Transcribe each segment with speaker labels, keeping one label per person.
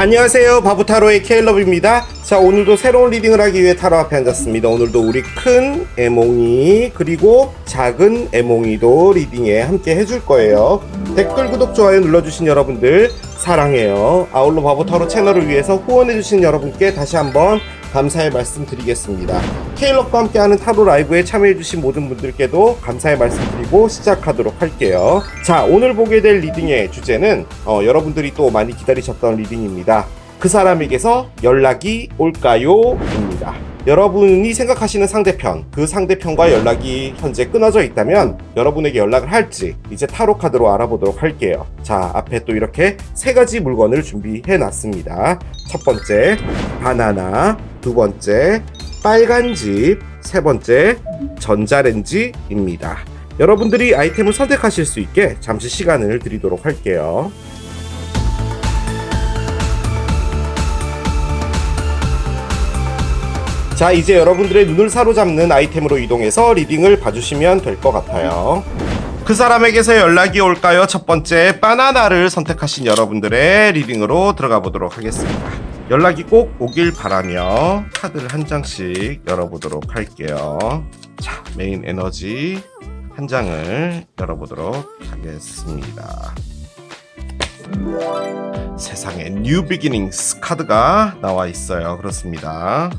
Speaker 1: 안녕하세요, 바보타로의 케일럽입니다. 자, 오늘도 새로운 리딩을 하기 위해 타로 앞에 앉았습니다. 오늘도 우리 큰 애몽이 그리고 작은 애몽이도 리딩에 함께 해줄 거예요. 댓글, 구독, 좋아요 눌러주신 여러분들 사랑해요. 아울러 바보타로 채널을 위해서 후원해주신 여러분께 다시 한번 감사의 말씀 드리겠습니다. 케일럽과 함께하는 타로 라이브에 참여해주신 모든 분들께도 감사의 말씀 드리고 시작하도록 할게요. 자, 오늘 보게 될 리딩의 주제는 여러분들이 또 많이 기다리셨던 리딩입니다. 그 사람에게서 연락이 올까요? 입니다. 여러분이 생각하시는 상대편, 그 상대편과 연락이 현재 끊어져 있다면 여러분에게 연락을 할지 이제 타로 카드로 알아보도록 할게요. 자, 앞에 또 이렇게 세 가지 물건을 준비해 놨습니다. 첫 번째, 바나나. 두 번째, 빨간 집. 세 번째, 전자레인지입니다. 여러분들이 아이템을 선택하실 수 있게 잠시 시간을 드리도록 할게요. 자, 이제 여러분들의 눈을 사로잡는 아이템으로 이동해서 리딩을 봐주시면 될 것 같아요. 그 사람에게서 연락이 올까요? 첫 번째, 바나나를 선택하신 여러분들의 리딩으로 들어가 보도록 하겠습니다. 연락이 꼭 오길 바라며 카드를 한 장씩 열어보도록 할게요. 자, 메인 에너지 한 장을 열어보도록 하겠습니다. 세상에 뉴 비기닝스 카드가 나와 있어요. 그렇습니다.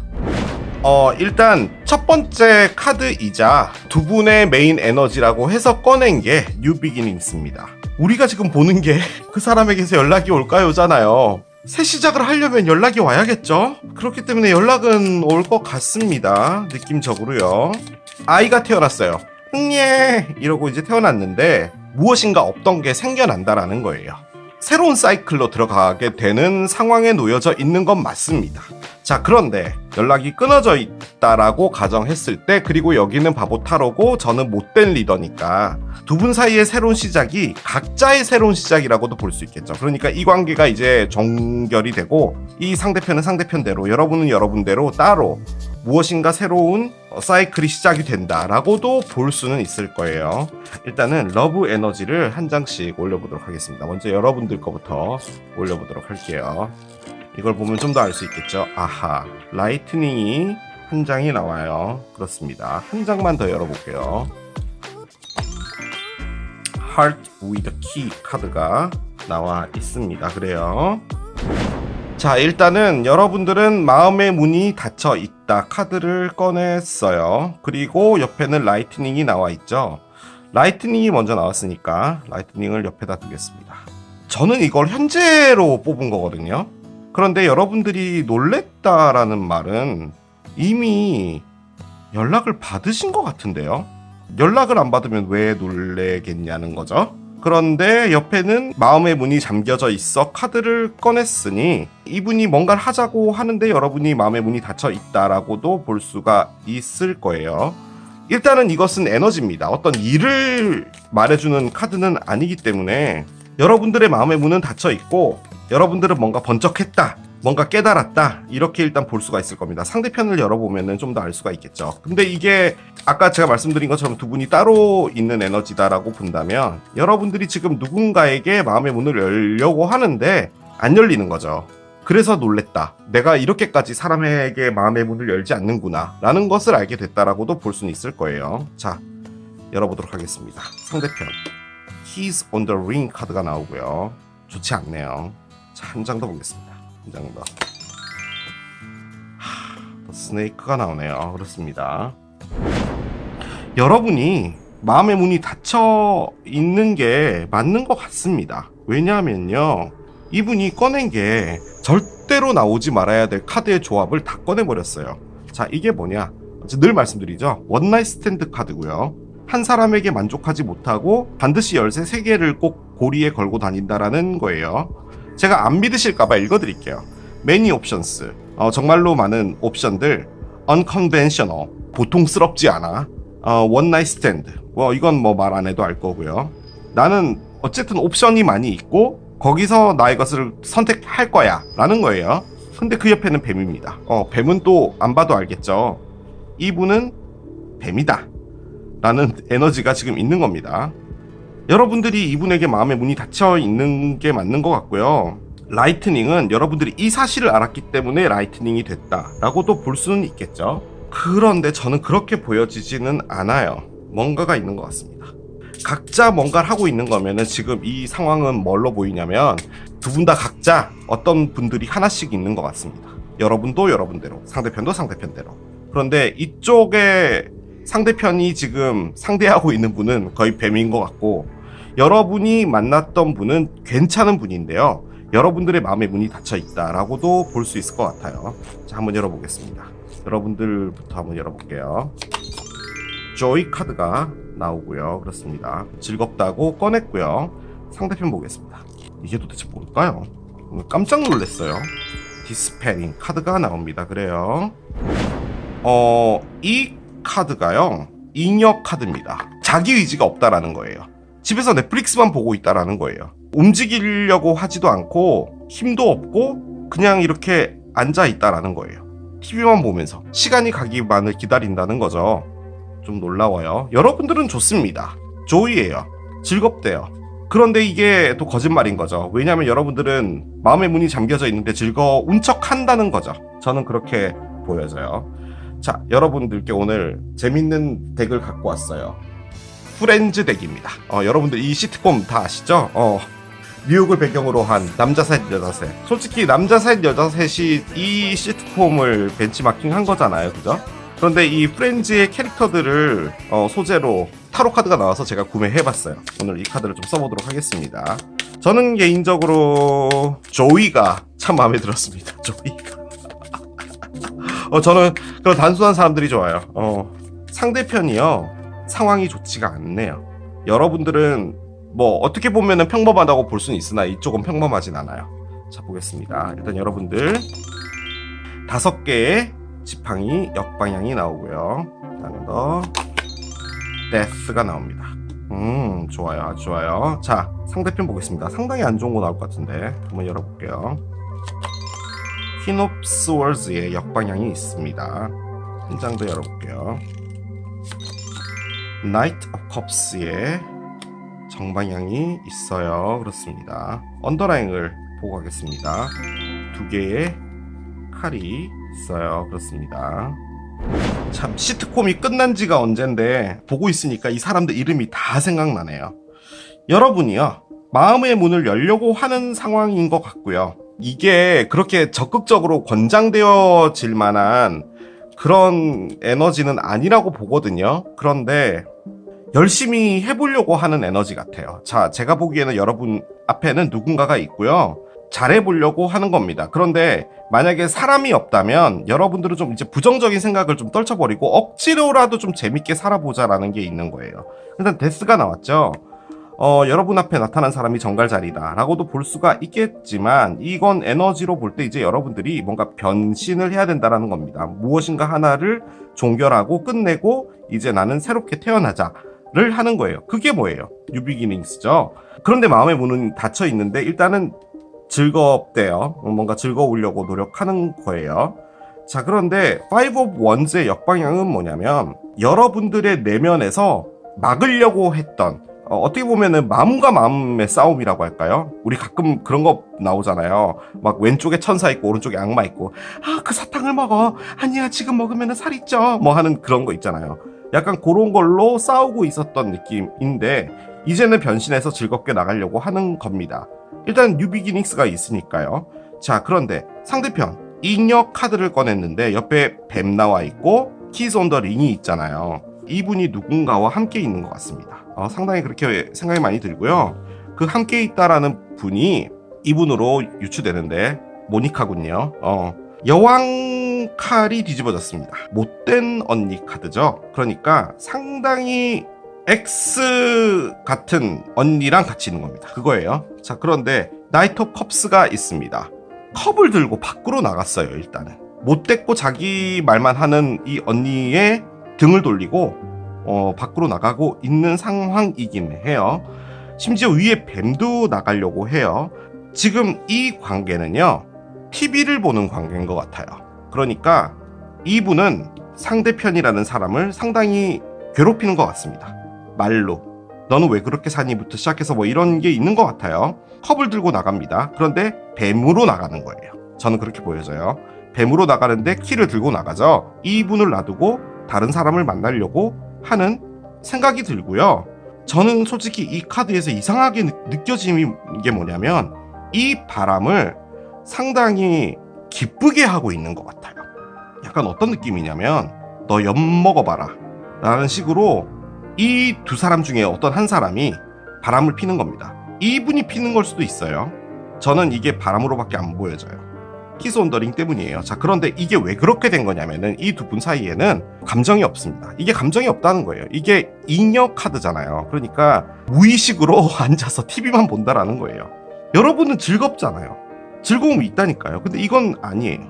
Speaker 1: 일단 첫 번째 카드이자 두 분의 메인 에너지라고 해서 꺼낸 게 뉴 비기닝스입니다. 우리가 지금 보는 게 그 사람에게서 연락이 올까요?잖아요. 새 시작을 하려면 연락이 와야겠죠? 그렇기 때문에 연락은 올 것 같습니다. 느낌적으로요. 아이가 태어났어요. 흥예! 이러고 이제 태어났는데 무엇인가 없던 게 생겨난다라는 거예요. 새로운 사이클로 들어가게 되는 상황에 놓여져 있는 건 맞습니다. 자, 그런데 연락이 끊어져 있다라고 가정했을 때, 그리고 여기는 바보 타로고 저는 못된 리더니까 두 분 사이의 새로운 시작이 각자의 새로운 시작이라고도 볼 수 있겠죠. 그러니까 이 관계가 이제 종결이 되고 이 상대편은 상대편대로, 여러분은 여러분대로 따로 무엇인가 새로운 사이클이 시작이 된다라고도 볼 수는 있을 거예요. 일단은 러브 에너지를 한 장씩 올려보도록 하겠습니다. 먼저 여러분들 거부터 올려보도록 할게요. 이걸 보면 좀 더 알 수 있겠죠. 아하, 라이트닝이 한 장이 나와요. 그렇습니다. 한 장만 더 열어볼게요. Heart with Key 카드가 나와 있습니다. 그래요. 자, 일단은 여러분들은 마음의 문이 닫혀 있다 카드를 꺼냈어요. 그리고 옆에는 라이트닝이 나와 있죠. 라이트닝이 먼저 나왔으니까 라이트닝을 옆에다 두겠습니다. 저는 이걸 현재로 뽑은 거거든요. 그런데 여러분들이 놀랬다라는 말은 이미 연락을 받으신 것 같은데요. 연락을 안 받으면 왜 놀래겠냐는 거죠. 그런데 옆에는 마음의 문이 잠겨져 있어 카드를 꺼냈으니 이분이 뭔가를 하자고 하는데 여러분이 마음의 문이 닫혀 있다라고도 볼 수가 있을 거예요. 일단은 이것은 에너지입니다. 어떤 일을 말해주는 카드는 아니기 때문에 여러분들의 마음의 문은 닫혀 있고 여러분들은 뭔가 번쩍했다, 뭔가 깨달았다, 이렇게 일단 볼 수가 있을 겁니다. 상대편을 열어보면 좀 더 알 수가 있겠죠. 근데 이게 아까 제가 말씀드린 것처럼 두 분이 따로 있는 에너지다라고 본다면 여러분들이 지금 누군가에게 마음의 문을 열려고 하는데 안 열리는 거죠. 그래서 놀랬다, 내가 이렇게까지 사람에게 마음의 문을 열지 않는구나 라는 것을 알게 됐다라고도 볼 수는 있을 거예요. 자, 열어보도록 하겠습니다. 상대편 Keys on the Ring 카드가 나오고요. 좋지 않네요. 자, 한 장 더 보겠습니다. 한 장 더. 스네이크가 나오네요. 그렇습니다. 여러분이 마음의 문이 닫혀 있는 게 맞는 것 같습니다. 왜냐하면요, 이분이 꺼낸 게 절대로 나오지 말아야 될 카드의 조합을 다 꺼내버렸어요. 자, 이게 뭐냐, 늘 말씀드리죠. 원나잇 스탠드 카드고요. 한 사람에게 만족하지 못하고 반드시 열쇠 3개를 꼭 고리에 걸고 다닌다라는 거예요. 제가 안 믿으실까봐 읽어드릴게요. Many options, 정말로 많은 옵션들. Unconventional, 보통스럽지 않아. One night stand, 이건 뭐 말 안 해도 알 거고요. 나는 어쨌든 옵션이 많이 있고 거기서 나의 것을 선택할 거야 라는 거예요. 근데 그 옆에는 뱀입니다. 뱀은 또 안 봐도 알겠죠. 이분은 뱀이다 라는 에너지가 지금 있는 겁니다. 여러분들이 이분에게 마음의 문이 닫혀 있는 게 맞는 것 같고요. 라이트닝은 여러분들이 이 사실을 알았기 때문에 라이트닝이 됐다라고도 볼 수는 있겠죠. 그런데 저는 그렇게 보여지지는 않아요. 뭔가가 있는 것 같습니다. 각자 뭔가를 하고 있는 거면은 지금 이 상황은 뭘로 보이냐면 두 분 다 각자 어떤 분들이 하나씩 있는 것 같습니다. 여러분도 여러분대로, 상대편도 상대편대로. 그런데 이쪽에 상대편이 지금 상대하고 있는 분은 거의 뱀인 것 같고, 여러분이 만났던 분은 괜찮은 분인데요, 여러분들의 마음의 문이 닫혀 있다라고도 볼 수 있을 것 같아요. 자, 한번 열어보겠습니다. 여러분들부터 한번 열어볼게요. 조이 카드가 나오고요. 그렇습니다. 즐겁다고 꺼냈고요. 상대편 보겠습니다. 이게 도대체 뭘까요? 깜짝 놀랐어요. 디스페링 카드가 나옵니다. 그래요. 이 카드가요, 잉여 카드입니다. 자기 의지가 없다라는 거예요. 집에서 넷플릭스만 보고 있다라는 거예요. 움직이려고 하지도 않고 힘도 없고 그냥 이렇게 앉아 있다라는 거예요. TV만 보면서 시간이 가기만을 기다린다는 거죠. 좀 놀라워요. 여러분들은 좋습니다. 조이예요. 즐겁대요. 그런데 이게 또 거짓말인 거죠. 왜냐하면 여러분들은 마음의 문이 잠겨져 있는데 즐거운 척 한다는 거죠. 저는 그렇게 보여져요. 자, 여러분들께 오늘 재밌는 덱을 갖고 왔어요. 프렌즈 덱입니다. 여러분들 이 시트콤 다 아시죠? 뉴욕을 배경으로 한 남자 셋 여자 셋. 솔직히 남자 셋 여자 셋이 이 시트콤을 벤치마킹 한 거잖아요, 그죠? 그런데 이 프렌즈의 캐릭터들을 소재로 타로 카드가 나와서 제가 구매해봤어요. 오늘 이 카드를 좀 써보도록 하겠습니다. 저는 개인적으로 조이가 참 마음에 들었습니다. 조이가. 저는 그런 단순한 사람들이 좋아요. 상대편이요, 상황이 좋지가 않네요. 여러분들은 뭐 어떻게 보면은 평범하다고 볼 수는 있으나 이쪽은 평범하진 않아요. 자, 보겠습니다. 일단 여러분들 5개의 지팡이 역방향이 나오고요. 다음에 더 데스가 나옵니다. 좋아요. 아주 좋아요. 자, 상대편 보겠습니다. 상당히 안 좋은 거 나올 것 같은데 한번 열어볼게요. 퀸 오브 스워즈의 역방향이 있습니다. 한 장 더 열어볼게요. 나이트 오브 컵스의 정방향이 있어요. 그렇습니다. 언더라인을 보고 가겠습니다. 2개의 칼이 있어요. 그렇습니다. 참, 시트콤이 끝난 지가 언젠데 보고 있으니까 이 사람들 이름이 다 생각나네요. 여러분이요, 마음의 문을 열려고 하는 상황인 것 같고요. 이게 그렇게 적극적으로 권장되어질 만한 그런 에너지는 아니라고 보거든요. 그런데 열심히 해보려고 하는 에너지 같아요. 자, 제가 보기에는 여러분 앞에는 누군가가 있고요, 잘해보려고 하는 겁니다. 그런데 만약에 사람이 없다면 여러분들은 좀 이제 부정적인 생각을 좀 떨쳐버리고 억지로라도 좀 재밌게 살아보자라는 게 있는 거예요. 일단 데스가 나왔죠. 여러분 앞에 나타난 사람이 정갈자리다 라고도 볼 수가 있겠지만, 이건 에너지로 볼 때 이제 여러분들이 뭔가 변신을 해야 된다라는 겁니다. 무엇인가 하나를 종결하고 끝내고 이제 나는 새롭게 태어나자를 하는 거예요. 그게 뭐예요? 뉴비기닝스죠. 그런데 마음의 문은 닫혀 있는데 일단은 즐겁대요. 뭔가 즐거우려고 노력하는 거예요. 자, 그런데 5 of Wands의 역방향은 뭐냐면 여러분들의 내면에서 막으려고 했던, 어떻게 보면은 마음과 마음의 싸움이라고 할까요? 우리 가끔 그런 거 나오잖아요. 막 왼쪽에 천사 있고 오른쪽에 악마 있고, 그 사탕을 먹어, 아니야 지금 먹으면 살이 쪄, 뭐 하는 그런 거 있잖아요. 약간 그런 걸로 싸우고 있었던 느낌인데 이제는 변신해서 즐겁게 나가려고 하는 겁니다. 일단 뉴비기닝스가 있으니까요. 자, 그런데 상대편 잉여 카드를 꺼냈는데 옆에 뱀 나와 있고 키즈 온 더 링이 있잖아요. 이분이 누군가와 함께 있는 것 같습니다. 상당히 그렇게 생각이 많이 들고요. 그 함께 있다라는 분이 이분으로 유추되는데 모니카군요. 여왕 칼이 뒤집어졌습니다. 못된 언니 카드죠. 그러니까 상당히 X 같은 언니랑 같이 있는 겁니다. 그거예요. 자, 그런데 나이트 오브 컵스가 있습니다. 컵을 들고 밖으로 나갔어요. 일단은 못됐고 자기 말만 하는 이 언니의 등을 돌리고 밖으로 나가고 있는 상황이긴 해요. 심지어 위에 뱀도 나가려고 해요. 지금 이 관계는요, TV를 보는 관계인 것 같아요. 그러니까 이분은 상대편이라는 사람을 상당히 괴롭히는 것 같습니다. 말로. 너는 왜 그렇게 사니?부터 시작해서 뭐 이런 게 있는 것 같아요. 컵을 들고 나갑니다. 그런데 뱀으로 나가는 거예요. 저는 그렇게 보여져요. 뱀으로 나가는데 키를 들고 나가죠. 이분을 놔두고 다른 사람을 만나려고 하는 생각이 들고요. 저는 솔직히 이 카드에서 이상하게 느껴지는 게 뭐냐면 이 바람을 상당히 기쁘게 하고 있는 것 같아요. 약간 어떤 느낌이냐면 너 엿 먹어봐라 라는 식으로 이 두 사람 중에 어떤 한 사람이 바람을 피는 겁니다. 이분이 피는 걸 수도 있어요. 저는 이게 바람으로밖에 안 보여져요. 키스 온 더 링 때문이에요. 자, 그런데 이게 왜 그렇게 된 거냐면은 이 두 분 사이에는 감정이 없습니다. 이게 감정이 없다는 거예요. 이게 잉여 카드잖아요. 그러니까 무의식으로 앉아서 TV만 본다라는 거예요. 여러분은 즐겁잖아요. 즐거움이 있다니까요. 근데 이건 아니에요.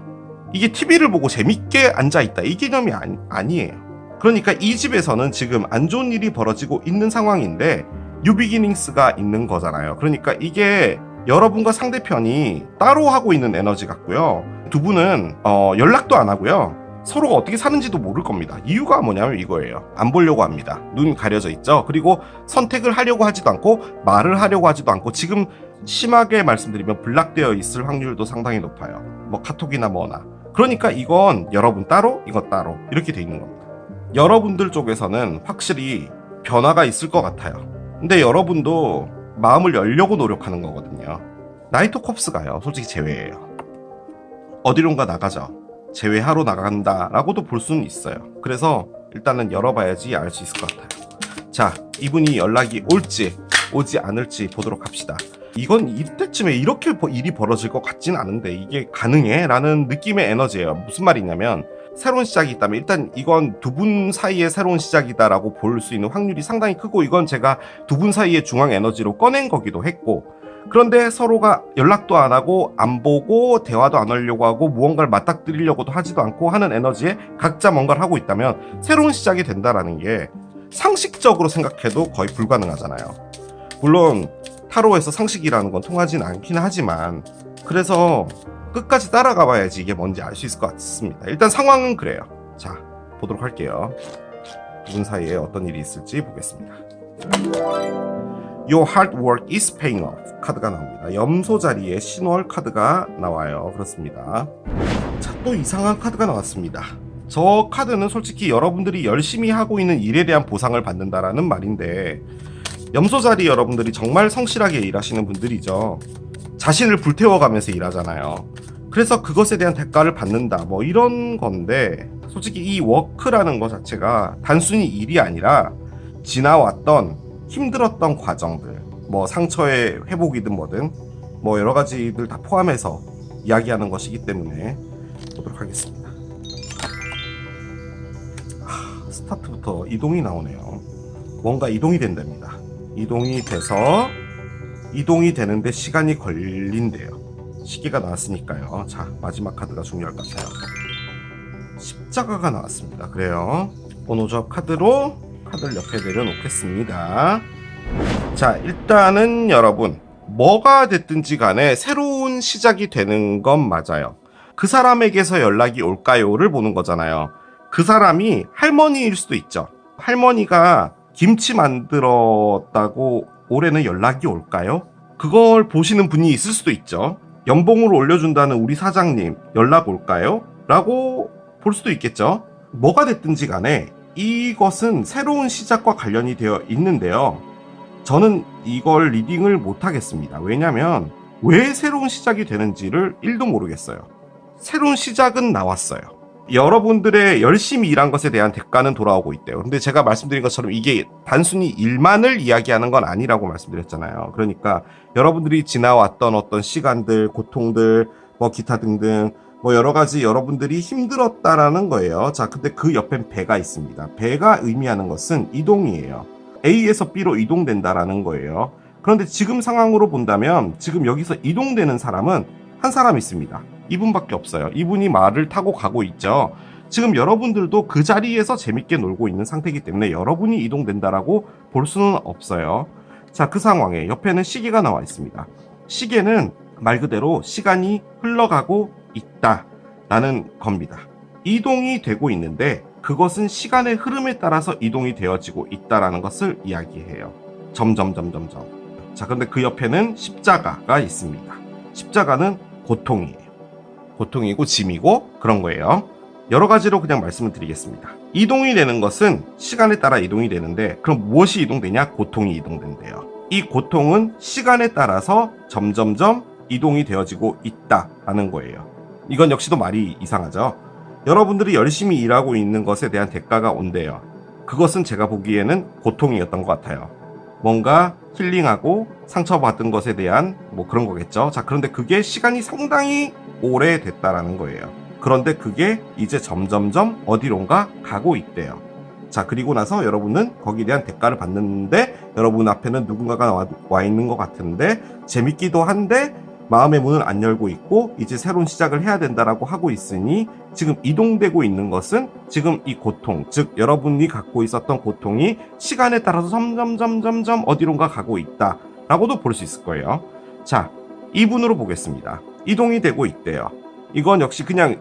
Speaker 1: 이게 TV를 보고 재밌게 앉아있다 이 개념이 아니에요. 그러니까 이 집에서는 지금 안 좋은 일이 벌어지고 있는 상황인데 뉴비기닝스가 있는 거잖아요. 그러니까 이게 여러분과 상대편이 따로 하고 있는 에너지 같고요. 두 분은 연락도 안 하고요. 서로가 어떻게 사는지도 모를 겁니다. 이유가 뭐냐면 이거예요. 안 보려고 합니다. 눈 가려져 있죠. 그리고 선택을 하려고 하지도 않고 말을 하려고 하지도 않고 지금 심하게 말씀드리면 블락되어 있을 확률도 상당히 높아요. 뭐 카톡이나 뭐나. 그러니까 이건 여러분 따로 이건 따로 이렇게 돼 있는 겁니다. 여러분들 쪽에서는 확실히 변화가 있을 것 같아요. 근데 여러분도 마음을 열려고 노력하는 거거든요. 나이트 콥스 가요. 솔직히 제외예요. 어디론가 나가죠. 제외하러 나간다 라고도 볼 수는 있어요. 그래서 일단은 열어봐야지 알 수 있을 것 같아요. 자, 이분이 연락이 올지 오지 않을지 보도록 합시다. 이건 이때쯤에 이렇게 일이 벌어질 것 같진 않은데 이게 가능해? 라는 느낌의 에너지예요. 무슨 말이냐면 새로운 시작이 있다면 일단 이건 두 분 사이의 새로운 시작이다라고 볼 수 있는 확률이 상당히 크고 이건 제가 두 분 사이의 중앙 에너지로 꺼낸 거기도 했고 그런데 서로가 연락도 안 하고 안 보고 대화도 안 하려고 하고 무언가를 맞닥뜨리려고도 하지도 않고 하는 에너지에 각자 뭔가를 하고 있다면 새로운 시작이 된다라는 게 상식적으로 생각해도 거의 불가능하잖아요. 물론 타로에서 상식이라는 건 통하진 않긴 하지만 그래서 끝까지 따라가 봐야지 이게 뭔지 알 수 있을 것 같습니다. 일단 상황은 그래요. 자, 보도록 할게요. 두 분 사이에 어떤 일이 있을지 보겠습니다. Your hard work is paying off 카드가 나옵니다. 염소 자리에 신월 카드가 나와요. 그렇습니다. 자, 또 이상한 카드가 나왔습니다. 저 카드는 솔직히 여러분들이 열심히 하고 있는 일에 대한 보상을 받는다라는 말인데 염소 자리 여러분들이 정말 성실하게 일하시는 분들이죠. 자신을 불태워가면서 일하잖아요. 그래서 그것에 대한 대가를 받는다 뭐 이런 건데 솔직히 이 워크라는 것 자체가 단순히 일이 아니라 지나왔던 힘들었던 과정들 뭐 상처의 회복이든 뭐든 뭐 여러 가지들 다 포함해서 이야기하는 것이기 때문에 보도록 하겠습니다. 스타트부터 이동이 나오네요. 뭔가 이동이 된답니다. 이동이 돼서 이동이 되는데 시간이 걸린대요. 시계가 나왔으니까요. 자, 마지막 카드가 중요할 것 같아요. 십자가가 나왔습니다. 그래요. 번호적 카드로 카드를 옆에 내려놓겠습니다. 자, 일단은 여러분 뭐가 됐든지 간에 새로운 시작이 되는 건 맞아요. 그 사람에게서 연락이 올까요?를 보는 거잖아요. 그 사람이 할머니일 수도 있죠. 할머니가 김치 만들었다고 올해는 연락이 올까요? 그걸 보시는 분이 있을 수도 있죠. 연봉을 올려준다는 우리 사장님 연락 올까요? 라고 볼 수도 있겠죠. 뭐가 됐든지 간에 이것은 새로운 시작과 관련이 되어 있는데요. 저는 이걸 리딩을 못하겠습니다. 왜냐면 왜 새로운 시작이 되는지를 1도 모르겠어요. 새로운 시작은 나왔어요. 여러분들의 열심히 일한 것에 대한 대가는 돌아오고 있대요. 근데 제가 말씀드린 것처럼 이게 단순히 일만을 이야기하는 건 아니라고 말씀드렸잖아요. 그러니까 여러분들이 지나왔던 어떤 시간들, 고통들, 뭐 기타 등등 뭐 여러 가지 여러분들이 힘들었다라는 거예요. 자, 근데 그 옆엔 배가 있습니다. 배가 의미하는 것은 이동이에요. A에서 B로 이동된다라는 거예요. 그런데 지금 상황으로 본다면 지금 여기서 이동되는 사람은 한 사람 있습니다. 이분밖에 없어요. 이분이 말을 타고 가고 있죠. 지금 여러분들도 그 자리에서 재밌게 놀고 있는 상태이기 때문에 여러분이 이동된다라고 볼 수는 없어요. 자, 그 상황에 옆에는 시계가 나와 있습니다. 시계는 말 그대로 시간이 흘러가고 있다라는 겁니다. 이동이 되고 있는데 그것은 시간의 흐름에 따라서 이동이 되어지고 있다라는 것을 이야기해요. 점점점점점. 자, 근데 그 옆에는 십자가가 있습니다. 십자가는 고통이에요. 고통이고 짐이고 그런 거예요. 여러 가지로 그냥 말씀을 드리겠습니다. 이동이 되는 것은 시간에 따라 이동이 되는데, 그럼 무엇이 이동되냐? 고통이 이동된대요. 이 고통은 시간에 따라서 점점점 이동이 되어지고 있다라는 거예요. 이건 역시도 말이 이상하죠. 여러분들이 열심히 일하고 있는 것에 대한 대가가 온대요. 그것은 제가 보기에는 고통이었던 것 같아요. 뭔가 힐링하고 상처받은 것에 대한 뭐 그런 거겠죠. 자, 그런데 그게 시간이 상당히 오래됐다라는 거예요. 그런데 그게 이제 점점점 어디론가 가고 있대요. 자, 그리고 나서 여러분은 거기에 대한 대가를 받는데, 여러분 앞에는 누군가가 와 있는 것 같은데 재밌기도 한데 마음의 문을 안 열고 있고 이제 새로운 시작을 해야 된다라고 하고 있으니, 지금 이동되고 있는 것은 지금 이 고통, 즉 여러분이 갖고 있었던 고통이 시간에 따라서 점점점점점 어디론가 가고 있다라고도 볼 수 있을 거예요. 자, 이분으로 보겠습니다. 이동이 되고 있대요. 이건 역시 그냥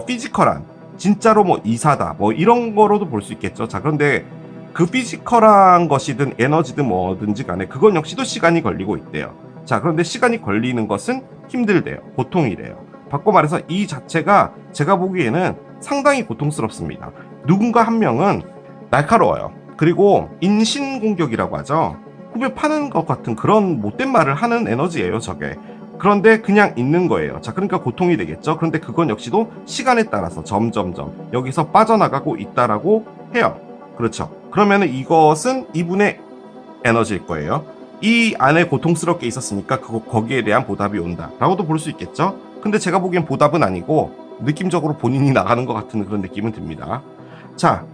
Speaker 1: 피지컬한, 진짜로 뭐 이사다 뭐 이런 거로도 볼 수 있겠죠. 자, 그런데 그 피지컬한 것이든 에너지든 뭐든지 간에 그건 역시도 시간이 걸리고 있대요. 자, 그런데 시간이 걸리는 것은 힘들대요. 고통이래요. 바꿔 말해서 이 자체가 제가 보기에는 상당히 고통스럽습니다. 누군가 한 명은 날카로워요. 그리고 인신공격이라고 하죠. 후벼 파는 것 같은 그런 못된 말을 하는 에너지예요, 저게. 그런데 그냥 있는 거예요. 자, 그러니까 고통이 되겠죠. 그런데 그건 역시도 시간에 따라서 점점점 여기서 빠져나가고 있다라고 해요. 그렇죠. 그러면은 이것은 이분의 에너지일 거예요. 이 안에 고통스럽게 있었으니까 거기에 대한 보답이 온다라고도 볼 수 있겠죠. 근데 제가 보기엔 보답은 아니고 느낌적으로 본인이 나가는 것 같은 그런 느낌은 듭니다. 자,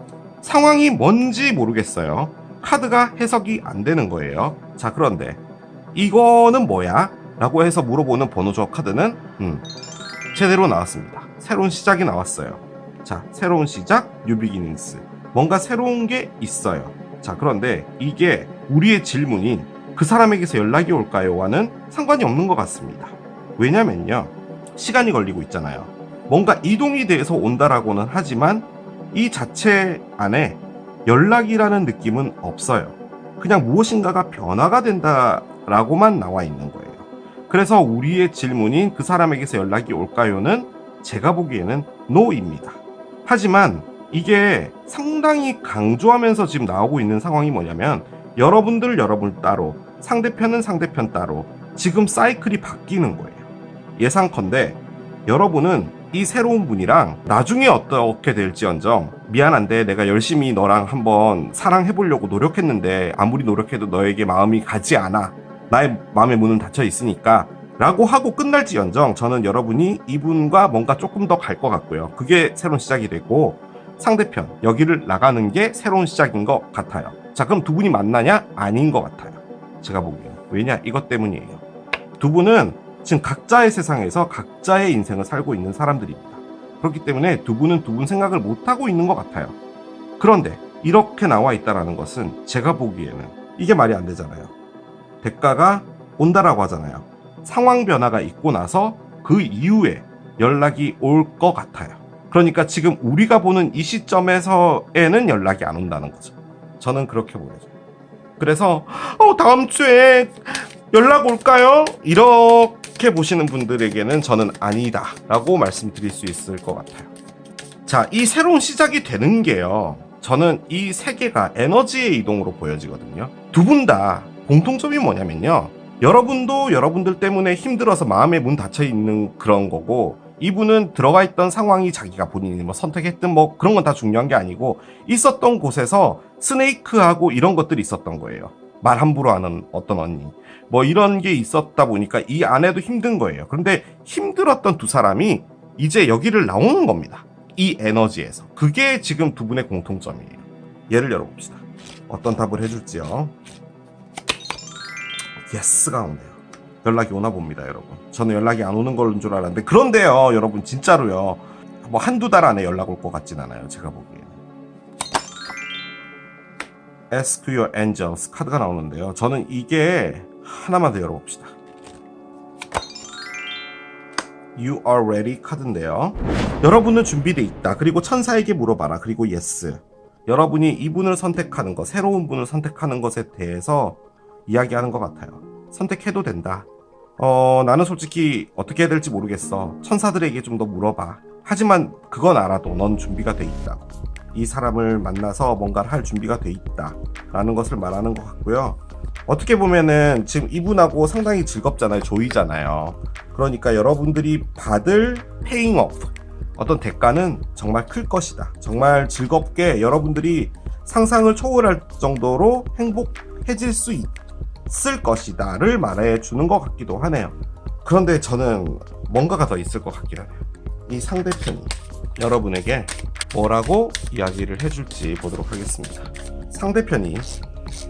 Speaker 1: 상황이 뭔지 모르겠어요. 카드가 해석이 안 되는 거예요. 자, 그런데 이거는 뭐야? 라고 해서 물어보는 번호 조합 카드는 제대로 나왔습니다. 새로운 시작이 나왔어요. 자, 새로운 시작, 뉴 비기닝스. 뭔가 새로운 게 있어요. 자, 그런데 이게 우리의 질문인 그 사람에게서 연락이 올까요?와는 상관이 없는 것 같습니다. 왜냐면요, 시간이 걸리고 있잖아요. 뭔가 이동이 돼서 온다라고는 하지만 이 자체 안에 연락이라는 느낌은 없어요. 그냥 무엇인가가 변화가 된다라고만 나와 있는 거예요. 그래서 우리의 질문인 그 사람에게서 연락이 올까요는 제가 보기에는 NO입니다. 하지만 이게 상당히 강조하면서 지금 나오고 있는 상황이 뭐냐면, 여러분 따로, 상대편은 상대편 따로 지금 사이클이 바뀌는 거예요. 예상컨대 여러분은 이 새로운 분이랑 나중에 어떻게 될지언정, 미안한데 내가 열심히 너랑 한번 사랑해보려고 노력했는데 아무리 노력해도 너에게 마음이 가지 않아, 나의 마음의 문은 닫혀 있으니까 라고 하고 끝날지언정, 저는 여러분이 이분과 뭔가 조금 더 갈 것 같고요. 그게 새로운 시작이 되고, 상대편 여기를 나가는 게 새로운 시작인 것 같아요. 자, 그럼 두 분이 만나냐? 아닌 것 같아요, 제가 보기엔. 왜냐? 이것 때문이에요. 두 분은 지금 각자의 세상에서 각자의 인생을 살고 있는 사람들입니다. 그렇기 때문에 두 분은 두 분 생각을 못하고 있는 것 같아요. 그런데 이렇게 나와 있다는 것은 제가 보기에는 이게 말이 안 되잖아요. 대가가 온다라고 하잖아요. 상황 변화가 있고 나서 그 이후에 연락이 올 것 같아요. 그러니까 지금 우리가 보는 이 시점에서에는 연락이 안 온다는 거죠. 저는 그렇게 보여져요. 그래서 다음 주에 연락 올까요? 이렇게 보시는 분들에게는 저는 아니다 라고 말씀드릴 수 있을 것 같아요. 자, 이 새로운 시작이 되는 게요, 저는 이 세 개가 에너지의 이동으로 보여지거든요. 두 분 다 공통점이 뭐냐면요, 여러분도 여러분들 때문에 힘들어서 마음의 문 닫혀 있는 그런 거고, 이분은 들어가 있던 상황이 자기가 본인이 뭐 선택했든 뭐 그런 건 다 중요한 게 아니고, 있었던 곳에서 스네이크하고 이런 것들이 있었던 거예요. 말 함부로 하는 어떤 언니 뭐 이런 게 있었다 보니까 이 안에도 힘든 거예요. 그런데 힘들었던 두 사람이 이제 여기를 나오는 겁니다. 이 에너지에서. 그게 지금 두 분의 공통점이에요. 예를 열어봅시다. 어떤 답을 해줄지요. 예스가 오네요. 연락이 오나 봅니다, 여러분. 저는 연락이 안 오는 걸 줄 알았는데, 그런데요, 여러분, 진짜로요, 뭐 한두 달 안에 연락 올 것 같진 않아요, 제가 보기에는. Ask Your Angels 카드가 나오는데요, 저는 이게 하나만 더 열어봅시다. You are ready 카드인데요, 여러분은 준비돼 있다. 그리고 천사에게 물어봐라. 그리고 yes. 여러분이 이분을 선택하는 것, 새로운 분을 선택하는 것에 대해서 이야기하는 것 같아요. 선택해도 된다. 나는 솔직히 어떻게 해야 될지 모르겠어. 천사들에게 좀 더 물어봐. 하지만 그건 알아도 넌 준비가 돼 있다. 이 사람을 만나서 뭔가를 할 준비가 돼 있다 라는 것을 말하는 것 같고요. 어떻게 보면은 지금 이분하고 상당히 즐겁잖아요. 조이잖아요. 그러니까 여러분들이 받을 페잉 오프, 어떤 대가는 정말 클 것이다. 정말 즐겁게 여러분들이 상상을 초월할 정도로 행복해질 수 있을 것이다 를 말해주는 것 같기도 하네요. 그런데 저는 뭔가가 더 있을 것 같긴 하네요. 이 상대편이 여러분에게 뭐라고 이야기를 해줄지 보도록 하겠습니다. 상대편이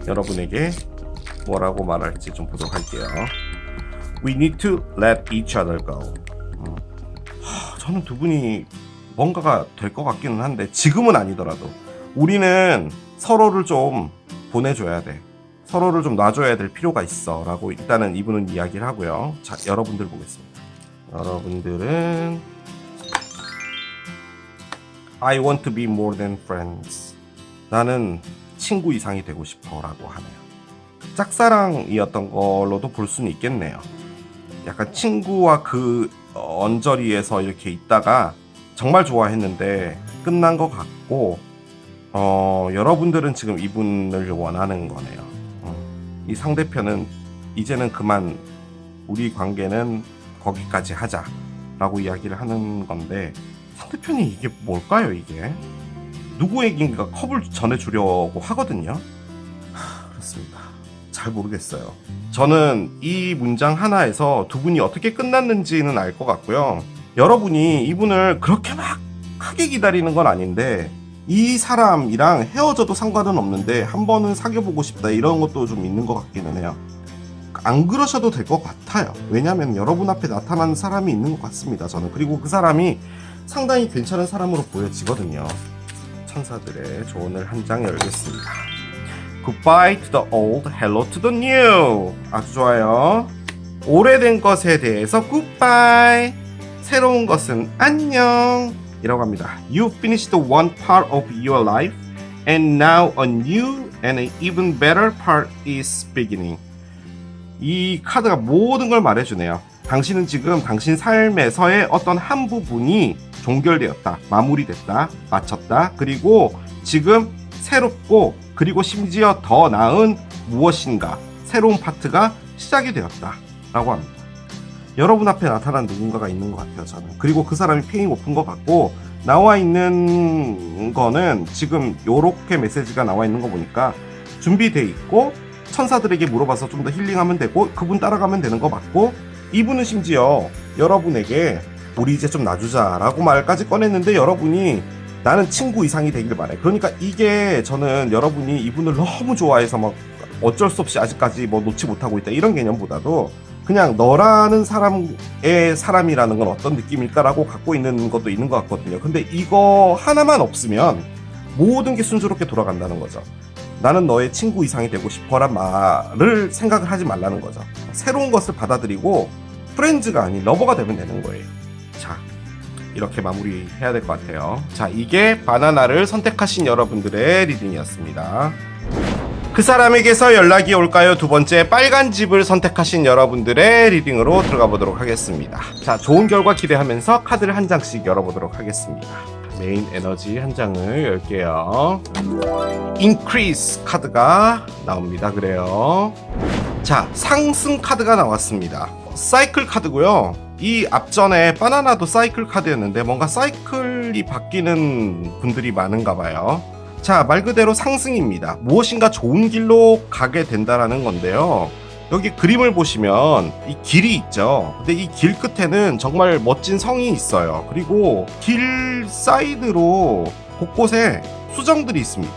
Speaker 1: 여러분에게 뭐라고 말할지 좀 보도록 할게요. We need to let each other go. 저는 두 분이 뭔가가 될 것 같기는 한데 지금은 아니더라도 우리는 서로를 좀 보내줘야 돼. 서로를 좀 놔줘야 될 필요가 있어 라고 일단은 이분은 이야기를 하고요. 자, 여러분들 보겠습니다. 여러분들은 I want to be more than friends. 나는 친구 이상이 되고 싶어 라고 하네요. 짝사랑이었던 걸로도 볼 수는 있겠네요. 약간 친구와 그 언저리에서 이렇게 있다가 정말 좋아했는데 끝난 것 같고 여러분들은 지금 이분을 원하는 거네요. 이 상대편은 이제는 그만 우리 관계는 거기까지 하자 라고 이야기를 하는 건데 상대편이 이게 뭘까요? 이게 누구에게인가 컵을 전해주려고 하거든요. 그렇습니다. 잘 모르겠어요. 저는 이 문장 하나에서 두 분이 어떻게 끝났는지는 알 것 같고요. 여러분이 이분을 그렇게 막 크게 기다리는 건 아닌데 이 사람이랑 헤어져도 상관은 없는데 한 번은 사귀어보고 싶다 이런 것도 좀 있는 것 같기는 해요. 안 그러셔도 될 것 같아요. 왜냐하면 여러분 앞에 나타나는 사람이 있는 것 같습니다. 저는 그리고 그 사람이 상당히 괜찮은 사람으로 보여지거든요. 천사들의 조언을 한 장 열겠습니다. Goodbye to the old, hello to the new. 아주 좋아요. 오래된 것에 대해서 goodbye. 새로운 것은 안녕. 이라고 합니다. You finished one part of your life and now a new and an even better part is beginning. 이 카드가 모든 걸 말해주네요. 당신은 지금 당신 삶에서의 어떤 한 부분이 종결되었다, 마무리됐다, 마쳤다. 그리고 지금 새롭고 그리고 심지어 더 나은 무엇인가 새로운 파트가 시작이 되었다 라고 합니다. 여러분 앞에 나타난 누군가가 있는 것 같아요. 저는. 그리고 그 사람이 페잉 오픈 것 같고 나와 있는 거는 지금 요렇게 메시지가 나와 있는 거 보니까 준비돼 있고 천사들에게 물어봐서 좀 더 힐링하면 되고 그분 따라가면 되는 거 맞고 이분은 심지어 여러분에게 우리 이제 좀 놔주자 라고 말까지 꺼냈는데 여러분이 나는 친구 이상이 되길 바래. 그러니까 이게 저는 여러분이 이분을 너무 좋아해서 막 어쩔 수 없이 아직까지 뭐 놓지 못하고 있다 이런 개념보다도 그냥 너라는 사람의 사람이라는 건 어떤 느낌일까라고 갖고 있는 것도 있는 것 같거든요. 근데 이거 하나만 없으면 모든 게 순조롭게 돌아간다는 거죠. 나는 너의 친구 이상이 되고 싶어란 말을 생각을 하지 말라는 거죠. 새로운 것을 받아들이고 프렌즈가 아닌 러버가 되면 되는 거예요. 자, 이렇게 마무리해야 될 것 같아요. 자, 이게 바나나를 선택하신 여러분들의 리딩이었습니다. 그 사람에게서 연락이 올까요? 두 번째, 빨간 집을 선택하신 여러분들의 리딩으로 들어가 보도록 하겠습니다. 자, 좋은 결과 기대하면서 카드를 한 장씩 열어보도록 하겠습니다. 메인 에너지 한 장을 열게요. Increase 카드가 나옵니다. 그래요. 자, 상승 카드가 나왔습니다. 사이클 카드고요. 이 앞전에 바나나도 사이클 카드였는데 뭔가 사이클이 바뀌는 분들이 많은가 봐요. 자, 말 그대로 상승입니다. 무엇인가 좋은 길로 가게 된다라는 건데요. 여기 그림을 보시면 이 길이 있죠. 근데 이 길 끝에는 정말 멋진 성이 있어요. 그리고 길 사이드로 곳곳에 수정들이 있습니다.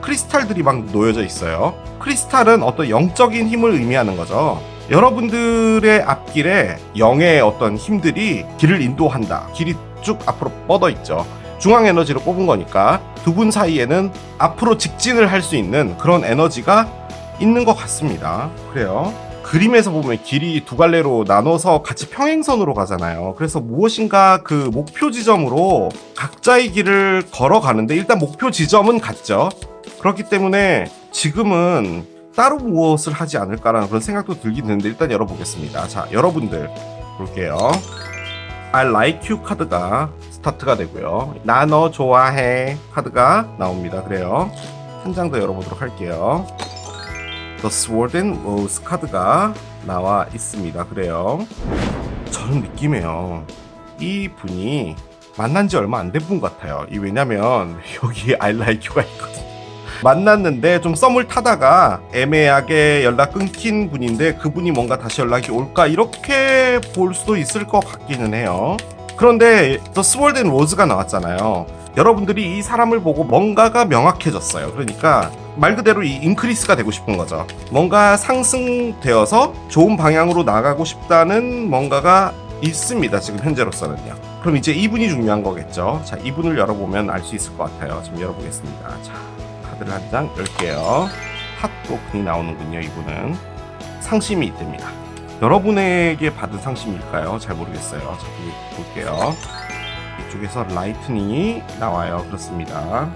Speaker 1: 크리스탈들이 막 놓여져 있어요. 크리스탈은 어떤 영적인 힘을 의미하는 거죠. 여러분들의 앞길에 영의 어떤 힘들이 길을 인도한다. 길이 쭉 앞으로 뻗어 있죠. 중앙 에너지로 뽑은 거니까 두 분 사이에는 앞으로 직진을 할 수 있는 그런 에너지가 있는 것 같습니다. 그래요. 그림에서 보면 길이 두 갈래로 나눠서 같이 평행선으로 가잖아요. 그래서 무엇인가 그 목표 지점으로 각자의 길을 걸어가는데 일단 목표 지점은 같죠. 그렇기 때문에 지금은 따로 무엇을 하지 않을까라는 그런 생각도 들긴 드는데 일단 열어보겠습니다. 자, 여러분들 볼게요. I like you 카드가 스타트가 되고요. 나 너 좋아해 카드가 나옵니다. 그래요. 한 장 더 열어보도록 할게요. The Sword and Rose 카드가 나와 있습니다. 그래요. 저는 느낌에요. 이 분이 만난 지 얼마 안 된 분 같아요. 왜냐면 여기에 I like you가 있거든요. 만났는데 좀 썸을 타다가 애매하게 연락 끊긴 분인데 그분이 뭔가 다시 연락이 올까 이렇게 볼 수도 있을 것 같기는 해요. 그런데 The Sword and Rose가 나왔잖아요. 여러분들이 이 사람을 보고 뭔가가 명확해졌어요. 그러니까 말 그대로 이 인크리스가 되고 싶은 거죠. 뭔가 상승되어서 좋은 방향으로 나가고 싶다는 뭔가가 있습니다. 지금 현재로서는요. 그럼 이제 이분이 중요한 거겠죠. 자, 이분을 열어보면 알 수 있을 것 같아요. 지금 열어보겠습니다. 자, 카드를 한 장 열게요. 핫브로큰이 나오는군요. 이분은 상심이 있답니다. 여러분에게 받은 상심일까요? 잘 모르겠어요. 자, 볼게요. 이쪽에서 라이트닝이 나와요. 그렇습니다.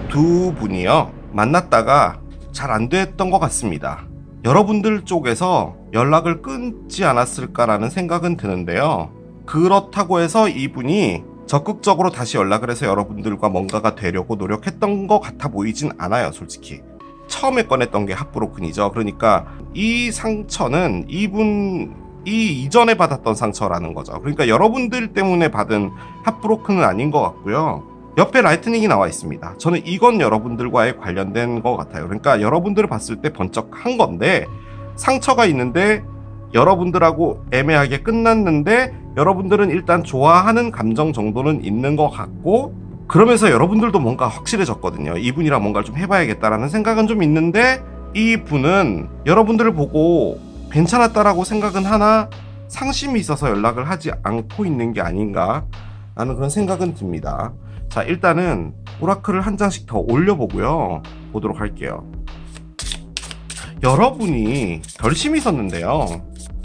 Speaker 1: 두 분이요 만났다가 잘 안 됐던 것 같습니다. 여러분들 쪽에서 연락을 끊지 않았을까라는 생각은 드는데요. 그렇다고 해서 이분이 적극적으로 다시 연락을 해서 여러분들과 뭔가가 되려고 노력했던 것 같아 보이진 않아요. 솔직히 처음에 꺼냈던 게 핫브로큰이죠. 그러니까 이 상처는 이분이 이전에 받았던 상처라는 거죠. 그러니까 여러분들 때문에 받은 핫브로큰은 아닌 것 같고요. 옆에 라이트닝이 나와 있습니다. 저는 이건 여러분들과의 관련된 것 같아요. 그러니까 여러분들을 봤을 때 번쩍한 건데 상처가 있는데 여러분들하고 애매하게 끝났는데 여러분들은 일단 좋아하는 감정 정도는 있는 것 같고 그러면서 여러분들도 뭔가 확실해졌거든요. 이분이랑 뭔가를 좀 해봐야겠다라는 생각은 좀 있는데 이분은 여러분들을 보고 괜찮았다라고 생각은 하나 상심이 있어서 연락을 하지 않고 있는 게 아닌가 라는 그런 생각은 듭니다. 자, 일단은 오라클을 한 장씩 더 올려보고요. 보도록 할게요. 여러분이 결심이 있었는데요.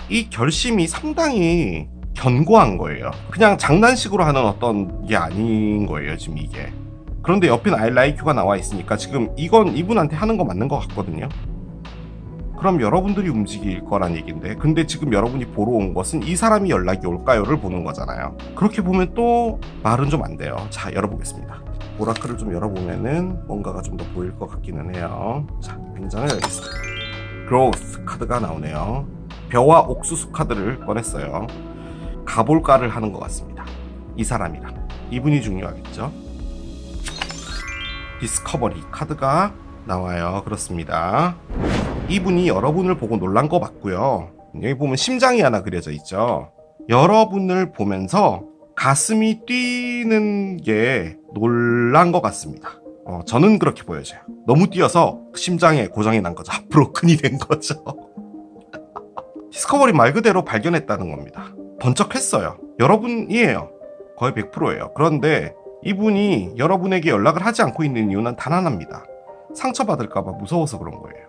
Speaker 1: 이 결심이 상당히 견고한 거예요. 그냥 장난식으로 하는 어떤 게 아닌 거예요, 지금 이게. 그런데 옆에는 I like you가 나와 있으니까 지금 이건 이분한테 하는 거 맞는 것 같거든요. 그럼 여러분들이 움직일 거란 얘기인데 근데 지금 여러분이 보러 온 것은 이 사람이 연락이 올까요를 보는 거잖아요. 그렇게 보면 또 말은 좀 안 돼요. 자, 열어보겠습니다. 오라클을 좀 열어보면은 뭔가가 좀 더 보일 것 같기는 해요. 자, 굉장히 열겠습니다. Growth 카드가 나오네요. 벼와 옥수수 카드를 꺼냈어요. 가볼까를 하는 것 같습니다. 이 사람이랑 이분이 중요하겠죠. 디스커버리 카드가 나와요. 그렇습니다. 이분이 여러분을 보고 놀란 거 맞고요. 여기 보면 심장이 하나 그려져 있죠. 여러분을 보면서 가슴이 뛰는 게 놀란 것 같습니다. 저는 그렇게 보여져요. 너무 뛰어서 심장에 고장이 난 거죠. 브로큰이 된 거죠. 디스커버리 말 그대로 발견했다는 겁니다. 번쩍했어요. 여러분이에요. 거의 100%예요. 그런데 이분이 여러분에게 연락을 하지 않고 있는 이유는 단 하나입니다. 상처받을까봐 무서워서 그런 거예요.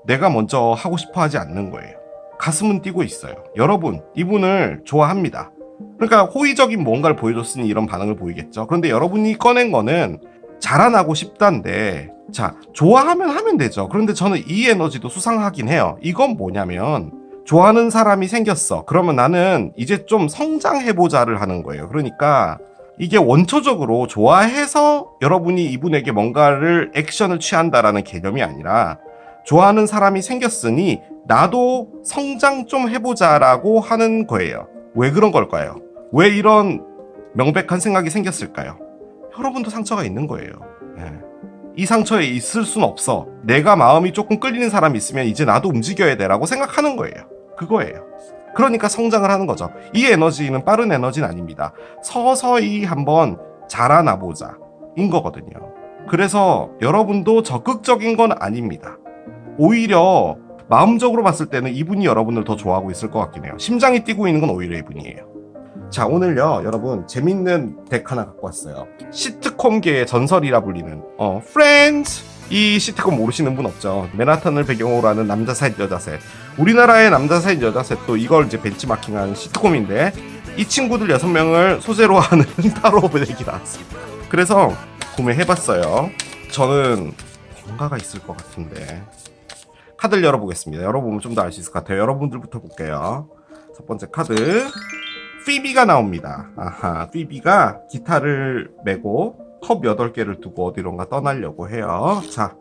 Speaker 1: 내가 먼저 하고 싶어 하지 않는 거예요. 가슴은 뛰고 있어요. 여러분, 이분을 좋아합니다. 그러니까 호의적인 뭔가를 보여줬으니 이런 반응을 보이겠죠. 그런데 여러분이 꺼낸 거는 자라나고 싶다인데, 자, 좋아하면 하면 되죠. 그런데 저는 이 에너지도 수상하긴 해요. 이건 뭐냐면 좋아하는 사람이 생겼어. 그러면 나는 이제 좀 성장해보자를 하는 거예요. 그러니까 이게 원초적으로 좋아해서 여러분이 이분에게 뭔가를 액션을 취한다라는 개념이 아니라 좋아하는 사람이 생겼으니 나도 성장 좀 해보자라고 하는 거예요. 왜 그런 걸까요? 왜 이런 명백한 생각이 생겼을까요? 여러분도 상처가 있는 거예요. 네. 이 상처에 있을 순 없어. 내가 마음이 조금 끌리는 사람이 있으면 이제 나도 움직여야 돼라고 생각하는 거예요. 그거예요. 그러니까 성장을 하는 거죠. 이 에너지는 빠른 에너지는 아닙니다. 서서히 한번 자라나 보자 인 거거든요. 그래서 여러분도 적극적인 건 아닙니다. 오히려 마음적으로 봤을 때는 이분이 여러분을 더 좋아하고 있을 것 같긴 해요. 심장이 뛰고 있는 건 오히려 이분이에요. 자, 오늘요 여러분 재밌는 덱 하나 갖고 왔어요. 시트콤계의 전설이라 불리는 Friends. 이 시트콤 모르시는 분 없죠. 맨하탄을 배경으로 하는 남자 셋 여자 셋. 우리나라의 남자 셋 여자 셋도 이걸 이제 벤치마킹한 시트콤인데 이 친구들 6명을 소재로 하는 타로 덱이 나왔습니다. 그래서 구매해봤어요. 저는 뭔가가 있을 것 같은데 카드를 열어보겠습니다. 열어보면 좀 더 알 수 있을 것 같아요. 여러분들부터 볼게요. 첫 번째 카드 피비가 나옵니다. 아하, 피비가 기타를 메고 컵 8개를 두고 어디론가 떠나려고 해요. 자,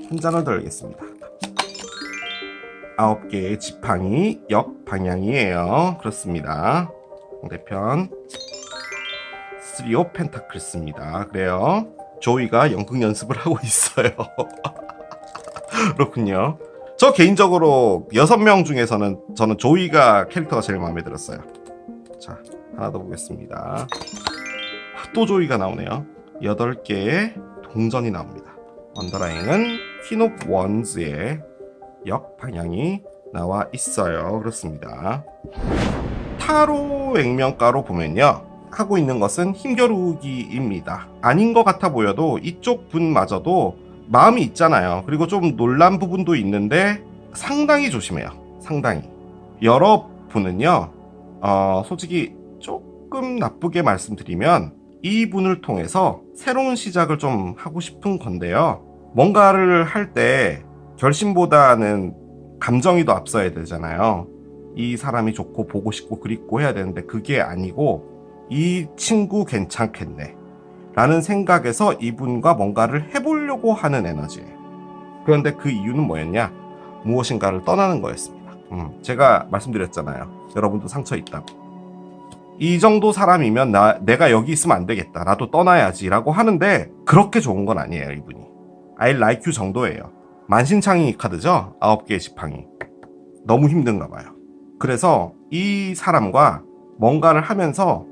Speaker 1: 한 장을 들겠습니다. 9개의 지팡이 역방향이에요. 그렇습니다. 상대편 3오 펜타클스입니다. 그래요. 조이가 연극 연습을 하고 있어요. 그렇군요. 저 개인적으로 6명 중에서는 저는 조이가 캐릭터가 제일 마음에 들었어요. 자, 하나 더 보겠습니다. 또 조이가 나오네요. 8개의 동전이 나옵니다. 언더라인은 퀸 오브 원즈의 역방향이 나와 있어요. 그렇습니다. 타로 액면가로 보면요, 하고 있는 것은 힘겨루기입니다. 아닌 것 같아 보여도 이쪽 분마저도 마음이 있잖아요. 그리고 좀 놀란 부분도 있는데 상당히 조심해요. 상당히. 여러분은요, 솔직히 조금 나쁘게 말씀드리면 이분을 통해서 새로운 시작을 좀 하고 싶은 건데요. 뭔가를 할 때 결심보다는 감정이 더 앞서야 되잖아요. 이 사람이 좋고 보고 싶고 그립고 해야 되는데 그게 아니고 이 친구 괜찮겠네 라는 생각에서 이분과 뭔가를 해보려고 하는 에너지예요. 그런데 그 이유는 뭐였냐? 무엇인가를 떠나는 거였습니다. 제가 말씀드렸잖아요. 여러분도 상처 있다고. 이 정도 사람이면 내가 여기 있으면 안 되겠다. 나도 떠나야지 라고 하는데 그렇게 좋은 건 아니에요. 이분이 I like you 정도예요. 만신창이 카드죠. 9개의 지팡이. 너무 힘든가 봐요. 그래서 이 사람과 뭔가를 하면서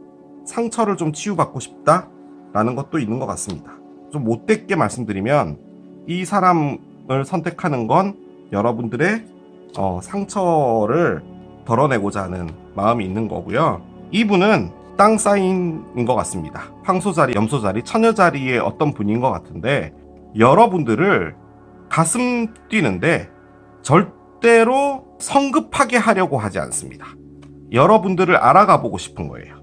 Speaker 1: 상처를 좀 치유받고 싶다 라는 것도 있는 것 같습니다. 좀 못되게 말씀드리면 이 사람을 선택하는 건 여러분들의 상처를 덜어내고자 하는 마음이 있는 거고요. 이분은 땅 사인인 것 같습니다. 황소자리, 염소자리, 처녀자리의 어떤 분인 것 같은데 여러분들을 가슴 뛰는데 절대로 성급하게 하려고 하지 않습니다. 여러분들을 알아가 보고 싶은 거예요.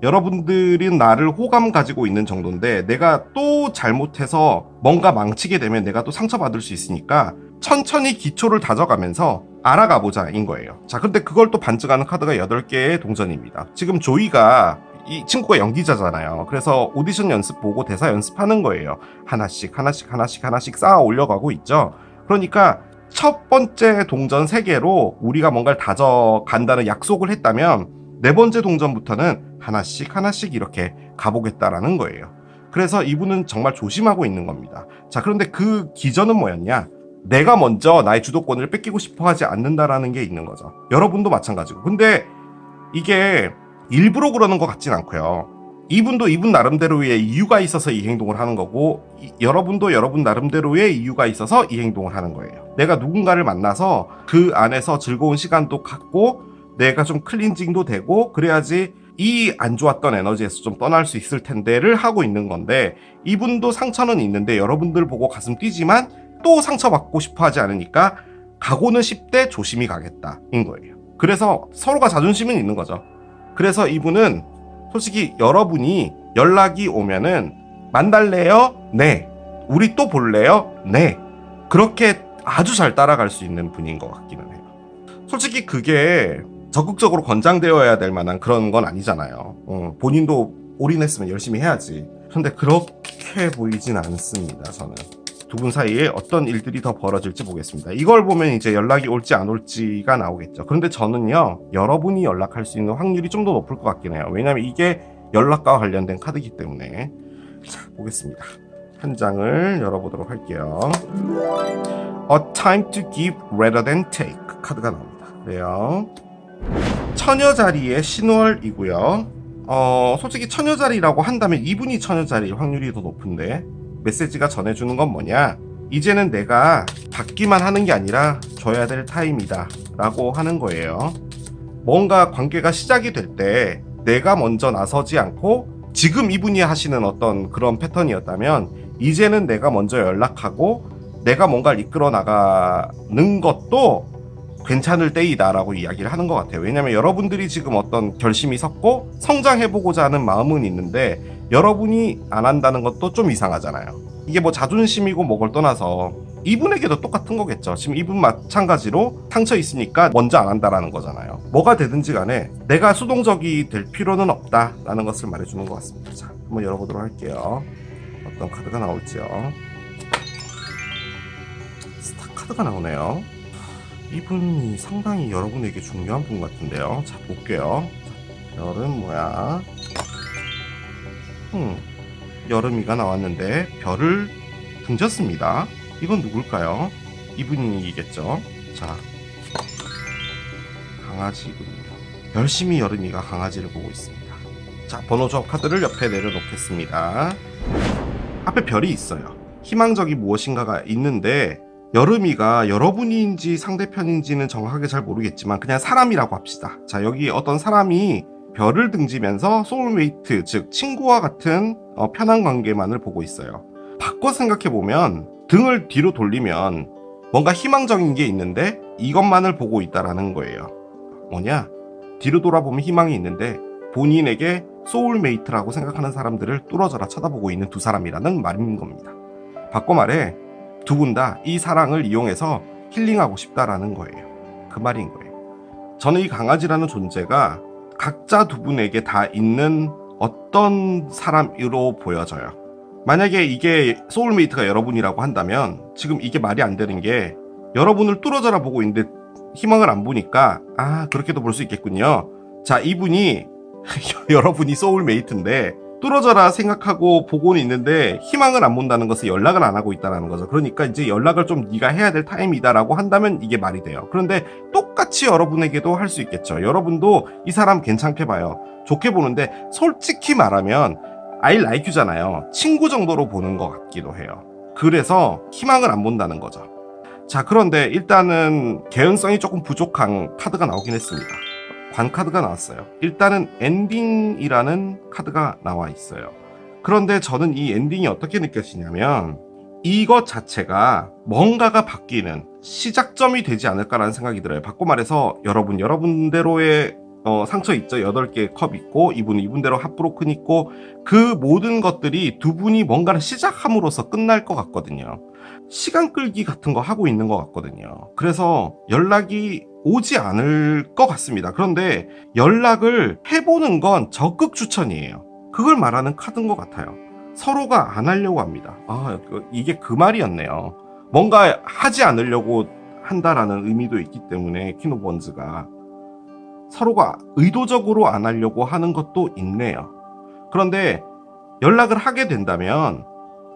Speaker 1: 여러분들은 나를 호감 가지고 있는 정도인데 내가 또 잘못해서 뭔가 망치게 되면 내가 또 상처받을 수 있으니까 천천히 기초를 다져가면서 알아가보자인 거예요. 자, 근데 그걸 또 반증하는 카드가 8개의 동전입니다. 지금 조이가 이 친구가 연기자잖아요. 그래서 오디션 연습 보고 대사 연습하는 거예요. 하나씩 쌓아 올려가고 있죠. 그러니까 첫 번째 동전 3개로 우리가 뭔가를 다져간다는 약속을 했다면 4번째 동전부터는 하나씩 이렇게 가보겠다라는 거예요. 그래서 이분은 정말 조심하고 있는 겁니다. 자, 그런데 그 기전은 뭐였냐? 내가 먼저 나의 주도권을 뺏기고 싶어 하지 않는다라는 게 있는 거죠. 여러분도 마찬가지고. 근데 이게 일부러 그러는 것 같진 않고요. 이분도 이분 나름대로의 이유가 있어서 이 행동을 하는 거고 여러분도 여러분 나름대로의 이유가 있어서 이 행동을 하는 거예요. 내가 누군가를 만나서 그 안에서 즐거운 시간도 갖고 내가 좀 클린징도 되고 그래야지 이 안 좋았던 에너지에서 좀 떠날 수 있을 텐데를 하고 있는 건데 이분도 상처는 있는데 여러분들 보고 가슴 뛰지만 또 상처받고 싶어 하지 않으니까 가고는 쉽되 조심히 가겠다인 거예요. 그래서 서로가 자존심은 있는 거죠. 그래서 이분은 솔직히 여러분이 연락이 오면은 만날래요? 네. 우리 또 볼래요? 네. 그렇게 아주 잘 따라갈 수 있는 분인 것 같기는 해요. 솔직히 그게 적극적으로 권장되어야 될 만한 그런 건 아니잖아요. 본인도 올인했으면 열심히 해야지. 그런데 그렇게 보이진 않습니다. 저는 두 분 사이에 어떤 일들이 더 벌어질지 보겠습니다. 이걸 보면 이제 연락이 올지 안 올지가 나오겠죠. 그런데 저는요, 여러분이 연락할 수 있는 확률이 좀 더 높을 것 같긴 해요. 왜냐하면 이게 연락과 관련된 카드이기 때문에. 자, 보겠습니다. 한 장을 열어보도록 할게요. A time to give rather than take 카드가 나옵니다. 그래요. 처녀자리의 신월이고요. 솔직히 처녀자리라고 한다면 이분이 처녀자리일 확률이 더 높은데 메시지가 전해주는 건 뭐냐? 이제는 내가 받기만 하는 게 아니라 줘야 될 타임이다 라고 하는 거예요. 뭔가 관계가 시작이 될 때 내가 먼저 나서지 않고 지금 이분이 하시는 어떤 그런 패턴이었다면 이제는 내가 먼저 연락하고 내가 뭔가를 이끌어 나가는 것도 괜찮을 때이다 라고 이야기를 하는 것 같아요. 왜냐면 여러분들이 지금 어떤 결심이 섰고 성장해보고자 하는 마음은 있는데 여러분이 안 한다는 것도 좀 이상하잖아요. 이게 뭐 자존심이고 뭐걸 떠나서 이분에게도 똑같은 거겠죠. 지금 이분 마찬가지로 상처 있으니까 먼저 안 한다라는 거잖아요. 뭐가 되든지 간에 내가 수동적이 될 필요는 없다라는 것을 말해주는 것 같습니다. 자, 한번 열어보도록 할게요. 어떤 카드가 나올지요. 스타 카드가 나오네요. 이분이 상당히 여러분에게 중요한 분 같은데요. 자, 볼게요. 자, 별은 뭐야? 여름이가 나왔는데 별을 등졌습니다. 이건 누굴까요? 이분이겠죠. 자, 강아지군요. 열심히 여름이가 강아지를 보고 있습니다. 자, 번호 조합 카드를 옆에 내려놓겠습니다. 앞에 별이 있어요. 희망적이 무엇인가가 있는데 여름이가 여러분인지 상대편인지는 정확하게 잘 모르겠지만 그냥 사람이라고 합시다. 자, 여기 어떤 사람이 별을 등지면서 소울메이트, 즉 친구와 같은 편한 관계만을 보고 있어요. 바꿔 생각해보면 등을 뒤로 돌리면 뭔가 희망적인 게 있는데 이것만을 보고 있다라는 거예요. 뭐냐? 뒤로 돌아보면 희망이 있는데 본인에게 소울메이트라고 생각하는 사람들을 뚫어져라 쳐다보고 있는 두 사람이라는 말인 겁니다. 바꿔 말해 두 분 다 이 사랑을 이용해서 힐링하고 싶다라는 거예요. 그 말인 거예요. 저는 이 강아지라는 존재가 각자 두 분에게 다 있는 어떤 사람으로 보여져요. 만약에 이게 소울메이트가 여러분이라고 한다면 지금 이게 말이 안 되는 게 여러분을 뚫어져라 보고 있는데 희망을 안 보니까 그렇게도 볼 수 있겠군요. 자, 이분이 여러분이 소울메이트인데 뚫어져라 생각하고 보고는 있는데 희망을 안 본다는 것은 연락을 안 하고 있다는 거죠. 그러니까 이제 연락을 좀 네가 해야 될 타임이다라고 한다면 이게 말이 돼요. 그런데 똑같이 여러분에게도 할 수 있겠죠. 여러분도 이 사람 괜찮게 봐요. 좋게 보는데 솔직히 말하면 I like you잖아요. 친구 정도로 보는 것 같기도 해요. 그래서 희망을 안 본다는 거죠. 자, 그런데 일단은 개연성이 조금 부족한 카드가 나오긴 했습니다. 관 카드가 나왔어요. 일단은 엔딩이라는 카드가 나와 있어요. 그런데 저는 이 엔딩이 어떻게 느껴지냐면 이것 자체가 뭔가가 바뀌는 시작점이 되지 않을까라는 생각이 들어요. 바꿔 말해서 여러분대로의 상처 있죠. 8개의 컵 있고 이분대로 핫브로큰 있고 그 모든 것들이 두 분이 뭔가를 시작함으로써 끝날 것 같거든요. 시간 끌기 같은 거 하고 있는 것 같거든요. 그래서 연락이 오지 않을 것 같습니다. 그런데 연락을 해보는 건 적극 추천이에요. 그걸 말하는 카드인 것 같아요. 서로가 안 하려고 합니다. 이게 그 말이었네요. 뭔가 하지 않으려고 한다라는 의미도 있기 때문에 키노번즈가 서로가 의도적으로 안 하려고 하는 것도 있네요. 그런데 연락을 하게 된다면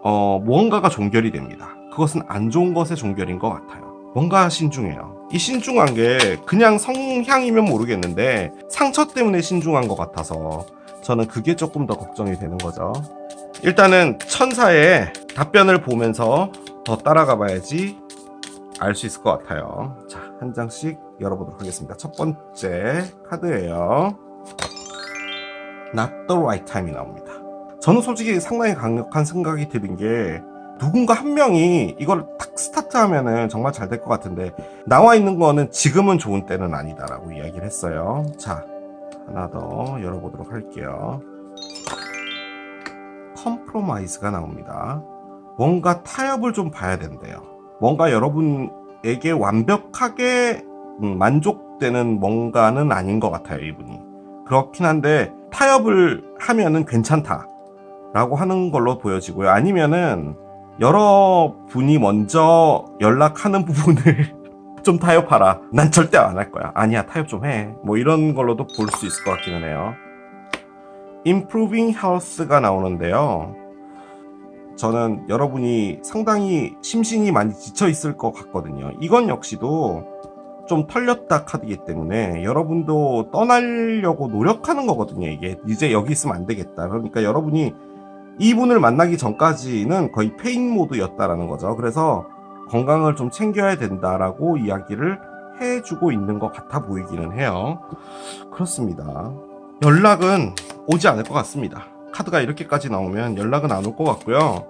Speaker 1: 무언가가 종결이 됩니다. 그것은 안 좋은 것의 종결인 것 같아요. 뭔가 신중해요. 이 신중한 게 그냥 성향이면 모르겠는데 상처 때문에 신중한 것 같아서 저는 그게 조금 더 걱정이 되는 거죠. 일단은 천사의 답변을 보면서 더 따라가 봐야지 알 수 있을 것 같아요. 자, 한 장씩 열어보도록 하겠습니다. 첫 번째 카드예요. Not the right time이 나옵니다. 저는 솔직히 상당히 강력한 생각이 드는 게 누군가 한 명이 이걸 딱 스타트하면은 정말 잘 될 것 같은데 나와 있는 거는 지금은 좋은 때는 아니다라고 이야기를 했어요. 자, 하나 더 열어보도록 할게요. 컴프로마이즈가 나옵니다. 뭔가 타협을 좀 봐야 된대요. 뭔가 여러분에게 완벽하게 만족되는 뭔가는 아닌 것 같아요, 이분이. 그렇긴 한데 타협을 하면은 괜찮다라고 하는 걸로 보여지고요. 아니면은 여러분이 먼저 연락하는 부분을 좀 타협하라. 난 절대 안 할 거야. 아니야, 타협 좀 해. 뭐 이런 걸로도 볼 수 있을 것 같기는 해요. Improving Health가 나오는데요. 저는 여러분이 상당히 심신이 많이 지쳐 있을 것 같거든요. 이건 역시도 좀 털렸다 카드이기 때문에 여러분도 떠나려고 노력하는 거거든요. 이게 이제 여기 있으면 안 되겠다. 그러니까 여러분이 이분을 만나기 전까지는 거의 페인 모드였다라는 거죠. 그래서 건강을 좀 챙겨야 된다라고 이야기를 해주고 있는 것 같아 보이기는 해요. 그렇습니다. 연락은 오지 않을 것 같습니다. 카드가 이렇게까지 나오면 연락은 안 올 것 같고요.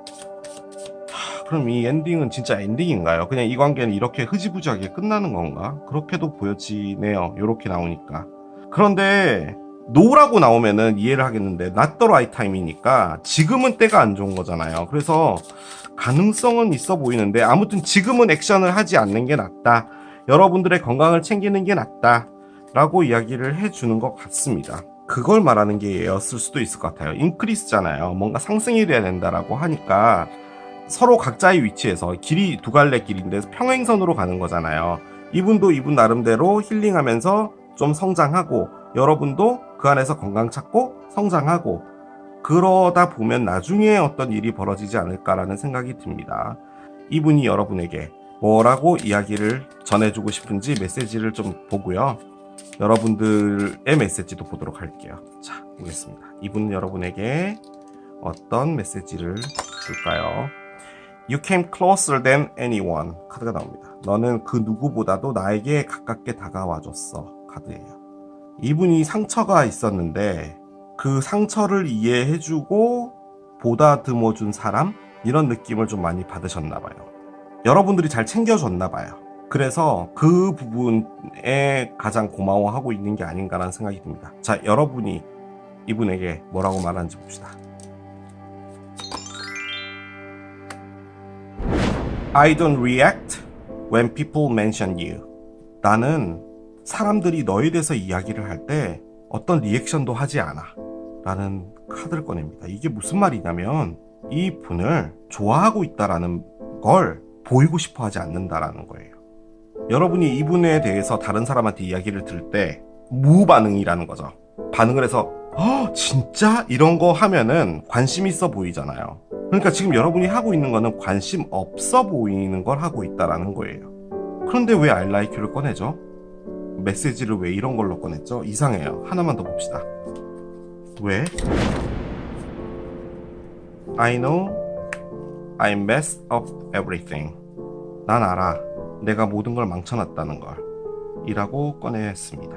Speaker 1: 그럼 이 엔딩은 진짜 엔딩인가요? 그냥 이 관계는 이렇게 흐지부지하게 끝나는 건가? 그렇게도 보여지네요. 이렇게 나오니까. 그런데 no라고 나오면은 이해를 하겠는데 not the right time이니까 지금은 때가 안 좋은 거잖아요. 그래서 가능성은 있어 보이는데 아무튼 지금은 액션을 하지 않는 게 낫다. 여러분들의 건강을 챙기는 게 낫다. 라고 이야기를 해주는 것 같습니다. 그걸 말하는 게 얘였을 수도 있을 것 같아요. 인크리스잖아요. 뭔가 상승이 돼야 된다라고 하니까 서로 각자의 위치에서 길이 두 갈래 길인데 평행선으로 가는 거잖아요. 이분도 이분 나름대로 힐링하면서 좀 성장하고 여러분도 그 안에서 건강 찾고 성장하고 그러다 보면 나중에 어떤 일이 벌어지지 않을까라는 생각이 듭니다. 이분이 여러분에게 뭐라고 이야기를 전해주고 싶은지 메시지를 좀 보고요. 여러분들의 메시지도 보도록 할게요. 자, 보겠습니다. 이분은 여러분에게 어떤 메시지를 줄까요? You came closer than anyone. 카드가 나옵니다. 너는 그 누구보다도 나에게 가깝게 다가와줬어. 카드예요. 이분이 상처가 있었는데 그 상처를 이해해주고 보다듬어준 사람? 이런 느낌을 좀 많이 받으셨나봐요. 여러분들이 잘 챙겨줬나봐요. 그래서 그 부분에 가장 고마워하고 있는 게 아닌가라는 생각이 듭니다. 자, 여러분이 이분에게 뭐라고 말하는지 봅시다. I don't react when people mention you. 나는 사람들이 너에 대해서 이야기를 할 때 어떤 리액션도 하지 않아. 라는 카드를 꺼냅니다. 이게 무슨 말이냐면 이 분을 좋아하고 있다라는 걸 보이고 싶어 하지 않는다라는 거예요. 여러분이 이분에 대해서 다른 사람한테 이야기를 들을 때 무반응이라는 거죠. 반응을 해서 진짜? 이런 거 하면은 관심 있어 보이잖아요. 그러니까 지금 여러분이 하고 있는 거는 관심 없어 보이는 걸 하고 있다라는 거예요. 그런데 왜 I like you를 꺼내죠? 메시지를 왜 이런 걸로 꺼냈죠? 이상해요. 하나만 더 봅시다. 왜? I know I messed up everything. 난 알아. 내가 모든 걸 망쳐놨다는 걸. 이라고 꺼냈습니다.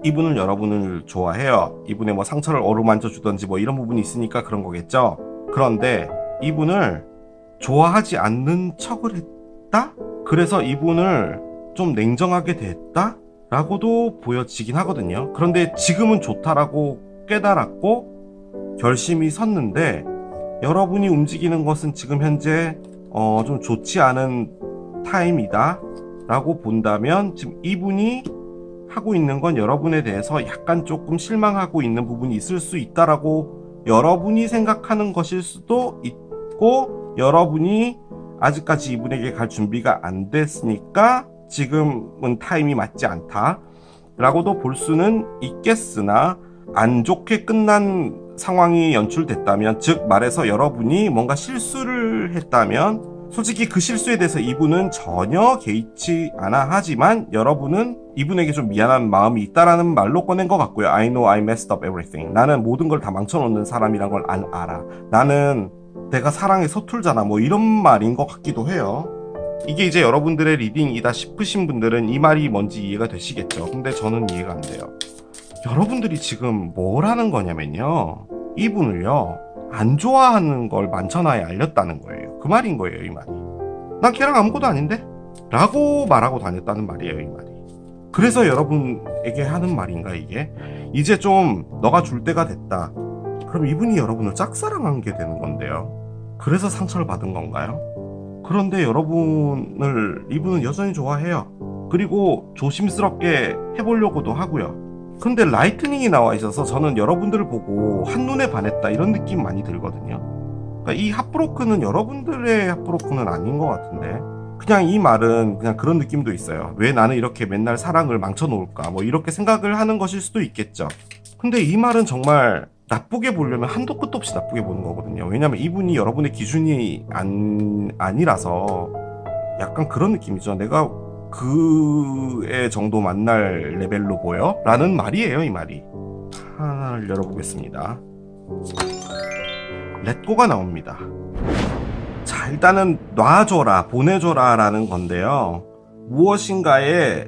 Speaker 1: 이분은 여러분을 좋아해요. 이분의 뭐 상처를 어루만져 주던지 뭐 이런 부분이 있으니까 그런 거겠죠. 그런데 이분을 좋아하지 않는 척을 했다? 그래서 이분을 좀 냉정하게 대했다? 라고도 보여지긴 하거든요. 그런데 지금은 좋다라고 깨달았고 결심이 섰는데 여러분이 움직이는 것은 지금 현재 좀 좋지 않은 타임이다 라고 본다면 지금 이분이 하고 있는 건 여러분에 대해서 약간 조금 실망하고 있는 부분이 있을 수 있다라고 여러분이 생각하는 것일 수도 있고 여러분이 아직까지 이분에게 갈 준비가 안 됐으니까 지금은 타임이 맞지 않다 라고도 볼 수는 있겠으나 안 좋게 끝난 상황이 연출됐다면 즉 말해서 여러분이 뭔가 실수를 했다면 솔직히 그 실수에 대해서 이분은 전혀 개의치 않아 하지만 여러분은 이분에게 좀 미안한 마음이 있다라는 말로 꺼낸 것 같고요. I know I messed up everything. 나는 모든 걸 다 망쳐놓는 사람이란 걸 알아. 나는 내가 사랑에 서툴잖아. 뭐 이런 말인 것 같기도 해요. 이게 이제 여러분들의 리딩이다 싶으신 분들은 이 말이 뭔지 이해가 되시겠죠. 근데 저는 이해가 안 돼요. 여러분들이 지금 뭘 하는 거냐면요. 이분을요. 안 좋아하는 걸 만천하에 알렸다는 거예요. 그 말인 거예요, 이 말이. 난 걔랑 아무것도 아닌데? 라고 말하고 다녔다는 말이에요, 이 말이. 그래서 여러분에게 하는 말인가, 이게? 이제 좀 너가 줄 때가 됐다. 그럼 이분이 여러분을 짝사랑한 게 되는 건데요. 그래서 상처를 받은 건가요? 그런데 이분은 여전히 좋아해요. 그리고 조심스럽게 해보려고도 하고요. 근데 라이트닝이 나와 있어서 저는 여러분들을 보고 한눈에 반했다 이런 느낌 많이 들거든요. 그러니까 이 핫브로큰은 여러분들의 핫브로큰은 아닌 것 같은데 그냥 이 말은 그냥 그런 느낌도 있어요. 왜 나는 이렇게 맨날 사랑을 망쳐놓을까 뭐 이렇게 생각을 하는 것일 수도 있겠죠. 근데 이 말은 정말 나쁘게 보려면 한도 끝도 없이 나쁘게 보는 거거든요. 왜냐면 이분이 여러분의 기준이 아니라서 약간 그런 느낌이죠. 내가 그의 정도 만날 레벨로 보여? 라는 말이에요, 이 말이. 하나를 열어보겠습니다. 렛고가 나옵니다. 자, 일단은 놔줘라, 보내줘라 라는 건데요. 무엇인가에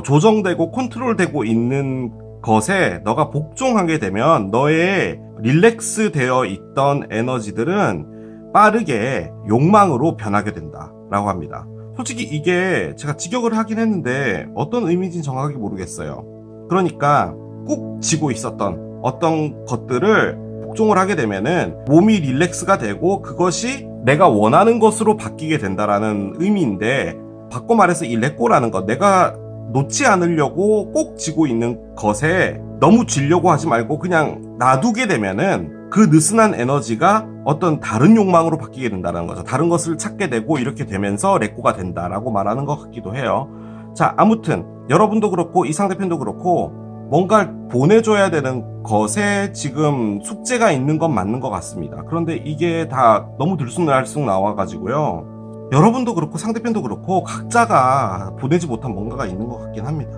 Speaker 1: 조정되고 컨트롤되고 있는 것에 너가 복종하게 되면 너의 릴렉스 되어 있던 에너지들은 빠르게 욕망으로 변하게 된다 라고 합니다. 솔직히 이게 제가 직역을 하긴 했는데 어떤 의미인지는 정확하게 모르겠어요. 그러니까 꾹 쥐고 있었던 어떤 것들을 복종을 하게 되면은 몸이 릴렉스가 되고 그것이 내가 원하는 것으로 바뀌게 된다라는 의미인데, 바꿔 말해서 이 레꼬라는 것, 내가 놓지 않으려고 꼭 쥐고 있는 것에 너무 쥐려고 하지 말고 그냥 놔두게 되면은 그 느슨한 에너지가 어떤 다른 욕망으로 바뀌게 된다는 거죠. 다른 것을 찾게 되고 이렇게 되면서 레꼬가 된다라고 말하는 것 같기도 해요. 자, 아무튼 여러분도 그렇고 이 상대편도 그렇고 뭔가 보내줘야 되는 것에 지금 숙제가 있는 건 맞는 것 같습니다. 그런데 이게 다 너무 들쑥날쑥 나와가지고요. 여러분도 그렇고 상대편도 그렇고 각자가 보내지 못한 뭔가가 있는 것 같긴 합니다.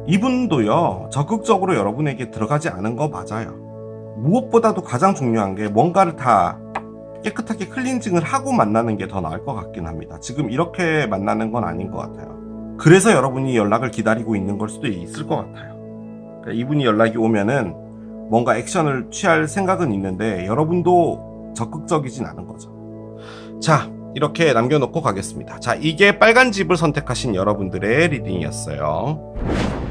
Speaker 1: 이분도요, 적극적으로 여러분에게 들어가지 않은 거 맞아요. 무엇보다도 가장 중요한 게 뭔가를 다 깨끗하게 클렌징을 하고 만나는 게 더 나을 것 같긴 합니다. 지금 이렇게 만나는 건 아닌 것 같아요. 그래서 여러분이 연락을 기다리고 있는 걸 수도 있을 것 같아요. 그러니까 이분이 연락이 오면은 뭔가 액션을 취할 생각은 있는데 여러분도 적극적이진 않은 거죠. 자, 이렇게 남겨놓고 가겠습니다. 자, 이게 빨간 집을 선택하신 여러분들의 리딩이었어요.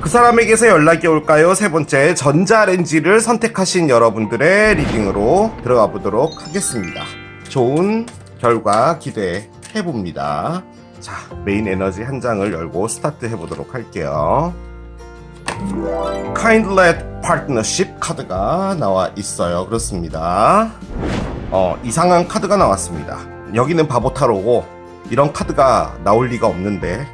Speaker 1: 그 사람에게서 연락이 올까요? 세 번째, 전자레인지를 선택하신 여러분들의 리딩으로 들어가 보도록 하겠습니다. 좋은 결과 기대해봅니다. 자, 메인 에너지 한 장을 열고 스타트 해보도록 할게요. Kindlet Partnership 카드가 나와 있어요. 그렇습니다. 이상한 카드가 나왔습니다. 여기는 바보 타로고 이런 카드가 나올 리가 없는데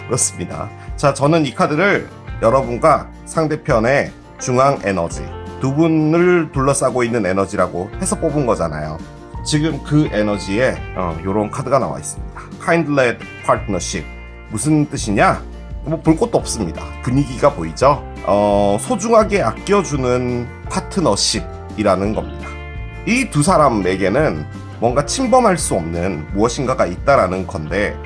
Speaker 1: 그렇습니다. 자, 저는 이 카드를 여러분과 상대편의 중앙 에너지, 두 분을 둘러싸고 있는 에너지라고 해서 뽑은 거잖아요. 지금 그 에너지에 요런 카드가 나와 있습니다. Kindlet Partnership. 무슨 뜻이냐? 뭐 볼 것도 없습니다. 분위기가 보이죠? 소중하게 아껴주는 파트너십이라는 겁니다. 이 두 사람에게는 뭔가 침범할 수 없는 무엇인가가 있다라는 건데,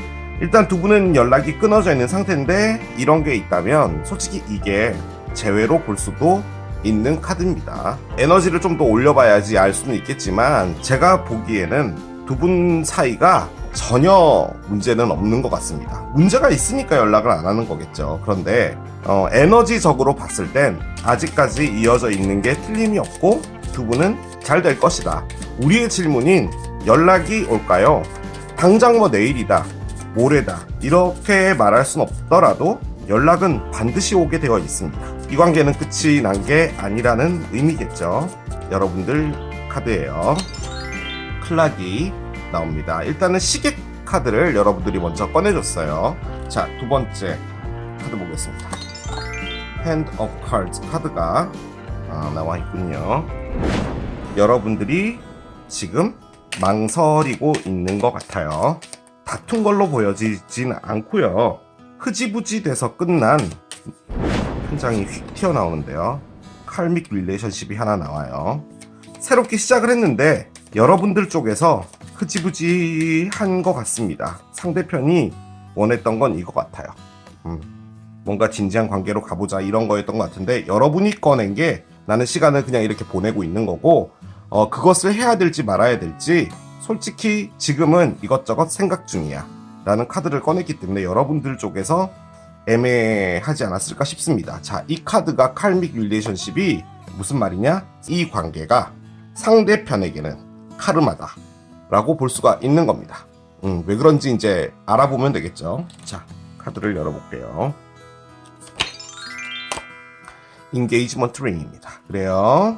Speaker 1: 일단 두 분은 연락이 끊어져 있는 상태인데 이런 게 있다면 솔직히 이게 재회로 볼 수도 있는 카드입니다. 에너지를 좀 더 올려봐야지 알 수는 있겠지만 제가 보기에는 두 분 사이가 전혀 문제는 없는 것 같습니다. 문제가 있으니까 연락을 안 하는 거겠죠. 그런데 에너지적으로 봤을 땐 아직까지 이어져 있는 게 틀림이 없고 두 분은 잘 될 것이다. 우리의 질문인 연락이 올까요? 당장 뭐 내일이다, 모레다 이렇게 말할 순 없더라도 연락은 반드시 오게 되어 있습니다. 이 관계는 끝이 난 게 아니라는 의미겠죠. 여러분들 카드예요. 클락이 나옵니다. 일단은 시계 카드를 여러분들이 먼저 꺼내줬어요. 자, 두 번째 카드 보겠습니다. Hand of Cards 카드가 나와 있군요. 여러분들이 지금 망설이고 있는 것 같아요. 다툰 걸로 보여지진 않고요. 흐지부지 돼서 끝난 한 장이 휙 튀어나오는데요. 칼믹 릴레이션십이 하나 나와요. 새롭게 시작을 했는데 여러분들 쪽에서 흐지부지한 것 같습니다. 상대편이 원했던 건 이거 같아요. 뭔가 진지한 관계로 가보자 이런 거였던 것 같은데 여러분이 꺼낸 게 나는 시간을 그냥 이렇게 보내고 있는 거고 그것을 해야 될지 말아야 될지 솔직히 지금은 이것저것 생각 중이야 라는 카드를 꺼냈기 때문에 여러분들 쪽에서 애매하지 않았을까 싶습니다. 자, 이 카드가 칼믹 릴레이션십이 무슨 말이냐? 이 관계가 상대편에게는 카르마다 라고 볼 수가 있는 겁니다. 왜 그런지 이제 알아보면 되겠죠. 자, 카드를 열어볼게요. 인게이지먼트 링입니다. 그래요.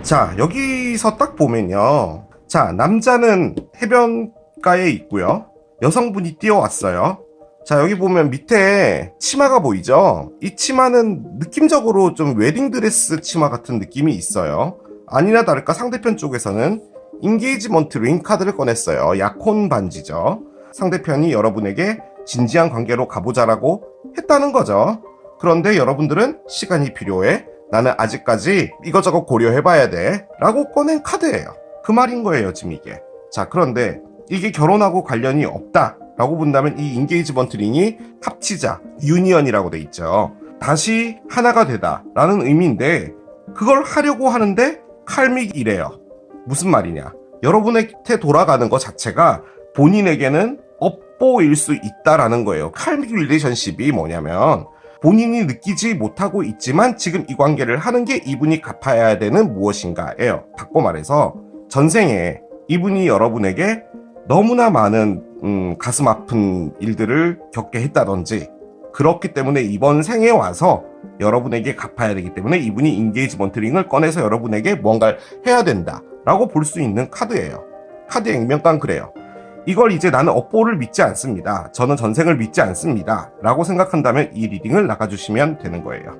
Speaker 1: 자, 여기서 딱 보면요. 자, 남자는 해변가에 있고요. 여성분이 뛰어왔어요. 자, 여기 보면 밑에 치마가 보이죠? 이 치마는 느낌적으로 좀 웨딩드레스 치마 같은 느낌이 있어요. 아니나 다를까 상대편 쪽에서는 인게이지먼트 링 카드를 꺼냈어요. 약혼 반지죠. 상대편이 여러분에게 진지한 관계로 가보자라고 했다는 거죠. 그런데 여러분들은 시간이 필요해. 나는 아직까지 이것저것 고려해봐야 돼. 라고 꺼낸 카드예요. 그 말인 거예요, 지금 이게. 자, 그런데 이게 결혼하고 관련이 없다. 라고 본다면 이 인게이지먼트 링이 합치자, 유니언이라고 돼 있죠. 다시 하나가 되다. 라는 의미인데 그걸 하려고 하는데 칼믹이래요. 무슨 말이냐? 여러분한테 돌아가는 것 자체가 본인에게는 업보일 수 있다라는 거예요. 칼믹 릴레이션십이 뭐냐면 본인이 느끼지 못하고 있지만 지금 이 관계를 하는 게 이분이 갚아야 되는 무엇인가예요. 바꿔 말해서 전생에 이분이 여러분에게 너무나 많은 가슴 아픈 일들을 겪게 했다든지, 그렇기 때문에 이번 생에 와서 여러분에게 갚아야 되기 때문에 이분이 인게이지먼트 링을 꺼내서 여러분에게 뭔가를 해야 된다라고 볼 수 있는 카드예요. 카드의 액면가는 그래요. 이걸 이제 나는 업보를 믿지 않습니다, 저는 전생을 믿지 않습니다 라고 생각한다면 이 리딩을 나가주시면 되는 거예요.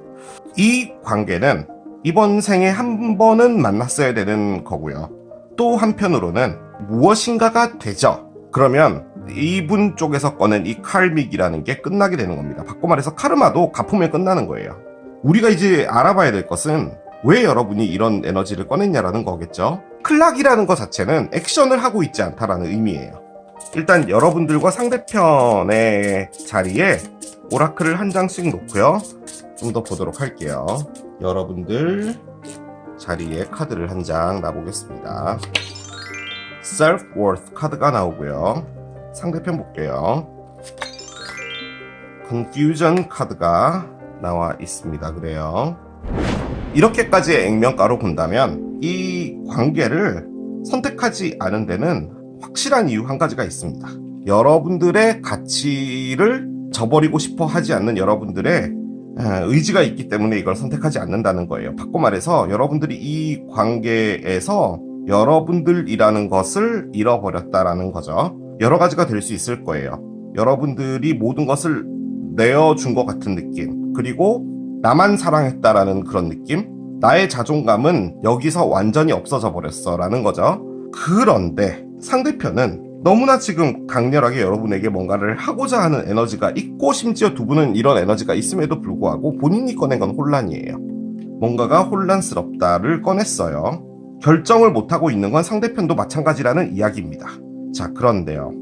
Speaker 1: 이 관계는 이번 생에 한 번은 만났어야 되는 거고요. 또 한편으로는 무엇인가가 되죠. 그러면 이분 쪽에서 꺼낸 이 칼믹이라는 게 끝나게 되는 겁니다. 바꿔 말해서 카르마도 갚으면 끝나는 거예요. 우리가 이제 알아봐야 될 것은 왜 여러분이 이런 에너지를 꺼냈냐라는 거겠죠. 클락이라는 것 자체는 액션을 하고 있지 않다라는 의미예요. 일단 여러분들과 상대편의 자리에 오라클을 한 장씩 놓고요. 좀 더 보도록 할게요. 여러분들 자리에 카드를 한 장 놔보겠습니다. Self-Worth 카드가 나오고요. 상대편 볼게요. Confusion 카드가 나와 있습니다. 그래요. 이렇게까지의 액면가로 본다면 이 관계를 선택하지 않은 데는 확실한 이유 한 가지가 있습니다. 여러분들의 가치를 저버리고 싶어 하지 않는 여러분들의 의지가 있기 때문에 이걸 선택하지 않는다는 거예요. 바꿔 말해서 여러분들이 이 관계에서 여러분들이라는 것을 잃어버렸다라는 거죠. 여러 가지가 될 수 있을 거예요. 여러분들이 모든 것을 내어준 것 같은 느낌, 그리고 나만 사랑했다라는 그런 느낌, 나의 자존감은 여기서 완전히 없어져 버렸어 라는 거죠. 그런데 상대편은 너무나 지금 강렬하게 여러분에게 뭔가를 하고자 하는 에너지가 있고, 심지어 두 분은 이런 에너지가 있음에도 불구하고 본인이 꺼낸 건 혼란이에요. 뭔가가 혼란스럽다를 꺼냈어요. 결정을 못하고 있는 건 상대편도 마찬가지라는 이야기입니다. 자, 그런데요,